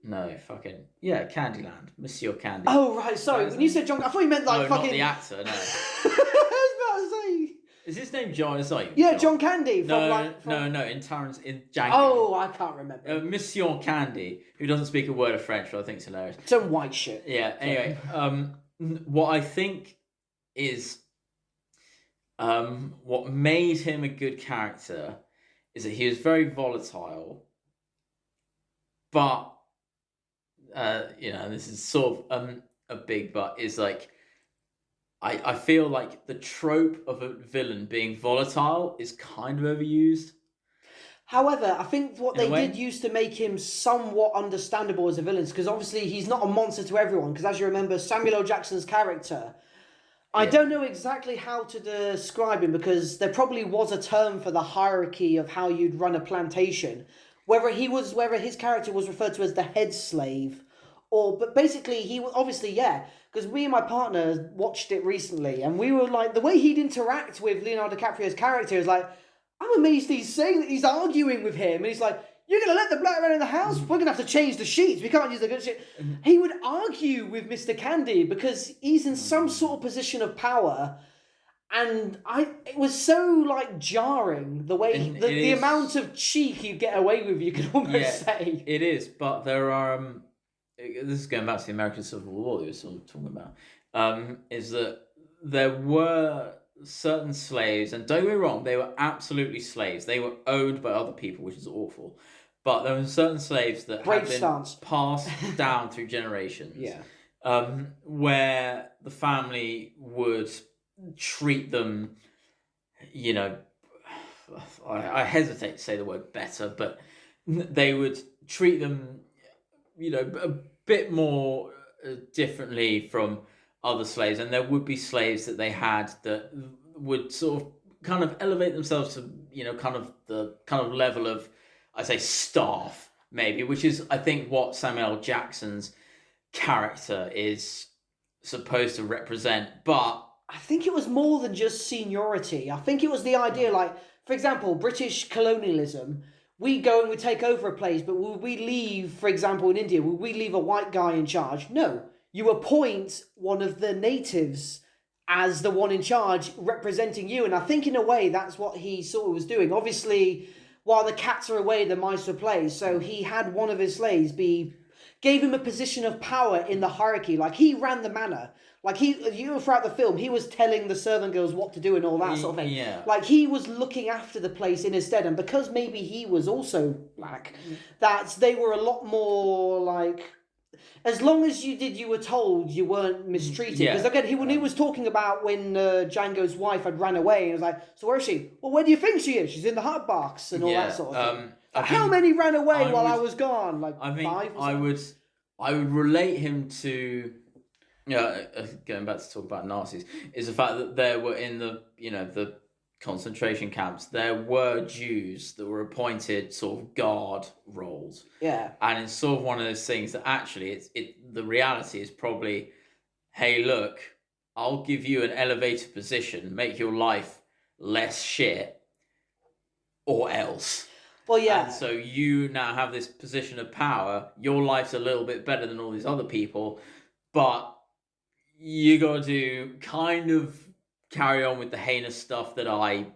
No, Candyland. Monsieur Candy. Oh, right, sorry. When you said John... I thought you meant like fucking... not the actor, no. I was about to say... Is his name John? It's like John Candy. No, in Django. Oh, I can't remember. Monsieur Candy, who doesn't speak a word of French, but I think it's hilarious. Some white shit. Yeah, anyway. What I think is... what made him a good character is that he was very volatile, but... this is sort of a big but, is like I feel like the trope of a villain being volatile is kind of overused. However, I think what they did use to make him somewhat understandable as a villain, because obviously he's not a monster to everyone, because as you remember, Samuel L. Jackson's character, I don't know exactly how to describe him, because there probably was a term for the hierarchy of how you'd run a plantation. Whether his character was referred to as the head slave, but basically he was obviously, because me and my partner watched it recently, and we were like, the way he'd interact with Leonardo DiCaprio's character is like, I'm amazed he's saying that he's arguing with him, and he's like, you're going to let the black man in the house? We're going to have to change the sheets. We can't use the good shit. He would argue with Mr. Candy because he's in some sort of position of power. And it was so like jarring the way the amount of cheek you get away with. You could almost say it is, but there are. This is going back to the American Civil War. You were sort of talking about. Is that there were certain slaves, and don't get me wrong, they were absolutely slaves. They were owned by other people, which is awful. But there were certain slaves that had been passed down through generations. Yeah. Where the family would treat them, I hesitate to say the word better, but they would treat them, a bit more differently from other slaves. And there would be slaves that they had that would sort of kind of elevate themselves to, kind of the kind of level of, I say, staff, maybe, which is, I think, what Samuel L. Jackson's character is supposed to represent. But I think it was more than just seniority. I think it was the idea, like, for example, British colonialism. We go and we take over a place, but will we leave, for example, in India, will we leave a white guy in charge? No. You appoint one of the natives as the one in charge representing you. And I think in a way that's what he sort of was doing. Obviously, while the cats are away, the mice will play. So he had one of his slaves gave him a position of power in the hierarchy. Like, he ran the manor. Like, throughout the film, he was telling the servant girls what to do and all that sort of thing. Yeah. Like, he was looking after the place in his stead. And because maybe he was also black, that they were a lot more, like, as long as you were told, you weren't mistreated. Because, again, he was talking about when Django's wife had ran away, and he was like, so where is she? Well, where do you think she is? She's in the hot box and all that sort of thing. How many ran away while I was gone? Like, I think 5 or so? I would relate him to... going back to talk about Nazis, is the fact that there were in the concentration camps, there were Jews that were appointed sort of guard roles. Yeah. And it's sort of one of those things that actually the reality is probably, hey, look, I'll give you an elevated position, make your life less shit, or else. Well, yeah. And so you now have this position of power, your life's a little bit better than all these other people, but you got to kind of carry on with the heinous stuff that I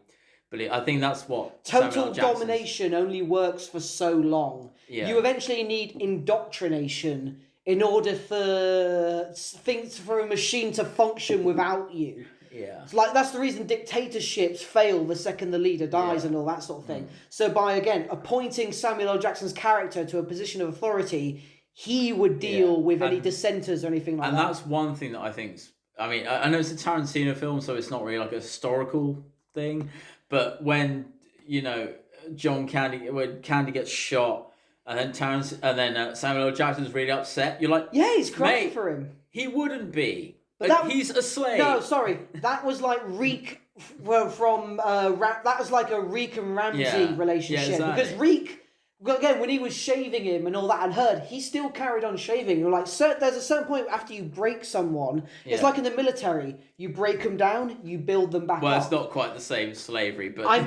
believe. I think that's what total domination only works for so long. Yeah. You eventually need indoctrination in order for a machine to function without you. Yeah. It's like, that's the reason dictatorships fail the second the leader dies and all that sort of thing. So by, again, appointing Samuel L. Jackson's character to a position of authority, he would deal with any dissenters or anything like that. And that's one thing that I think... I mean, I know it's a Tarantino film, so it's not really like a historical thing. But when, when Candy gets shot, And then Samuel L. Jackson's really upset. You're like, yeah, he's crying mate, for him. He wouldn't be. But He's a slave. No, sorry, that was like Reek from that was like a Reek and Ramsey relationship, exactly. because Reek. Again, when he was shaving him and all that, and heard he still carried on shaving. You're like, there's a certain point after you break someone. It's like in the military, you break them down, you build them back up. Well, it's not quite the same as slavery, but I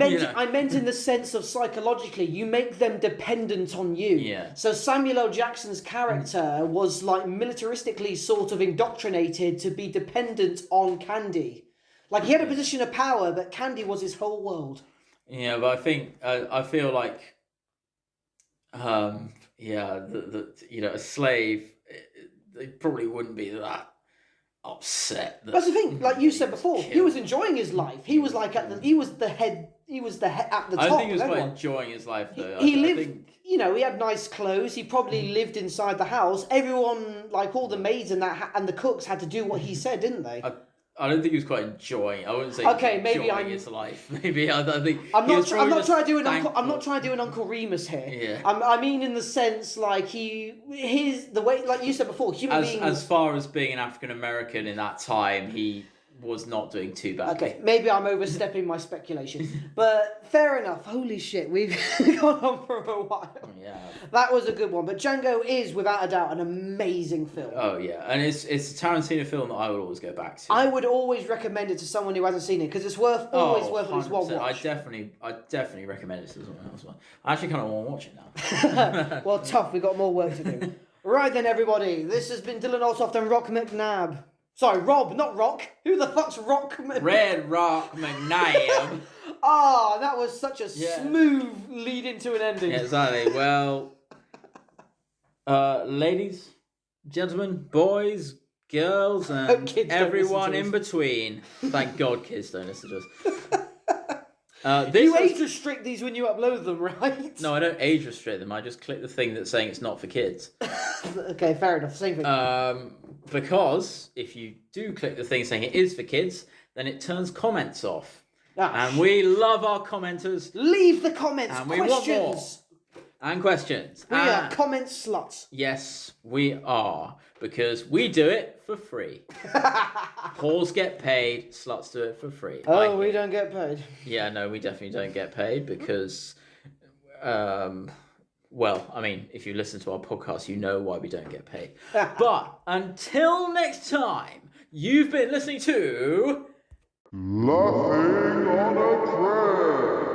meant in the sense of psychologically, you make them dependent on you. Yeah. So Samuel L. Jackson's character was like militaristically sort of indoctrinated to be dependent on Candy. Like he had a position of power, but Candy was his whole world. Yeah, but I think I feel like. A slave, they probably wouldn't be that upset. That's the thing. Like you said before, he was enjoying his life. He was like he was the head at the top. I don't think he was quite enjoying his life though. He lived. He had nice clothes. He probably lived inside the house. Everyone, like all the maids and the cooks, had to do what he said, didn't they? I don't think he was quite enjoying. I wouldn't say enjoying his life. Maybe I think I'm not trying to do an Uncle Remus here. Yeah. I mean in the sense like the way, like you said before, human beings. As far as being an African American in that time, he was not doing too badly. Okay, maybe I'm overstepping my speculation, but fair enough. Holy shit, we've gone on for a while. Yeah, that was a good one. But Django is without a doubt an amazing film. Oh yeah, and it's a Tarantino film that I would always go back to. I would always recommend it to someone who hasn't seen it because it's always worth at least one watch. I definitely recommend it to someone else. I actually kind of want to watch it now. Well, tough. We've got more work to do. Right then, everybody. This has been Dylan Altoft and Rock McNabb. Sorry, Rob, not Rock. Who the fuck's Rock McNabb? Red Rock McNabb. That was such a smooth lead into an ending. Yeah, exactly. Well, ladies, gentlemen, boys, girls, and everyone in between. Thank God kids don't listen to us. You age restrict these when you upload them, right? No, I don't age restrict them. I just click the thing that's saying it's not for kids. Okay, fair enough. Same thing. Because if you do click the thing saying it is for kids, then it turns comments off. And we love our commenters. Leave the comments. And questions. We want more. And questions. We are comment sluts. Yes, we are. Because we do it for free. Whores get paid, sluts do it for free. Oh, we don't get paid. Yeah, no, we definitely don't get paid because, if you listen to our podcast, you know why we don't get paid. But until next time, you've been listening to... Laughing on a Prayer.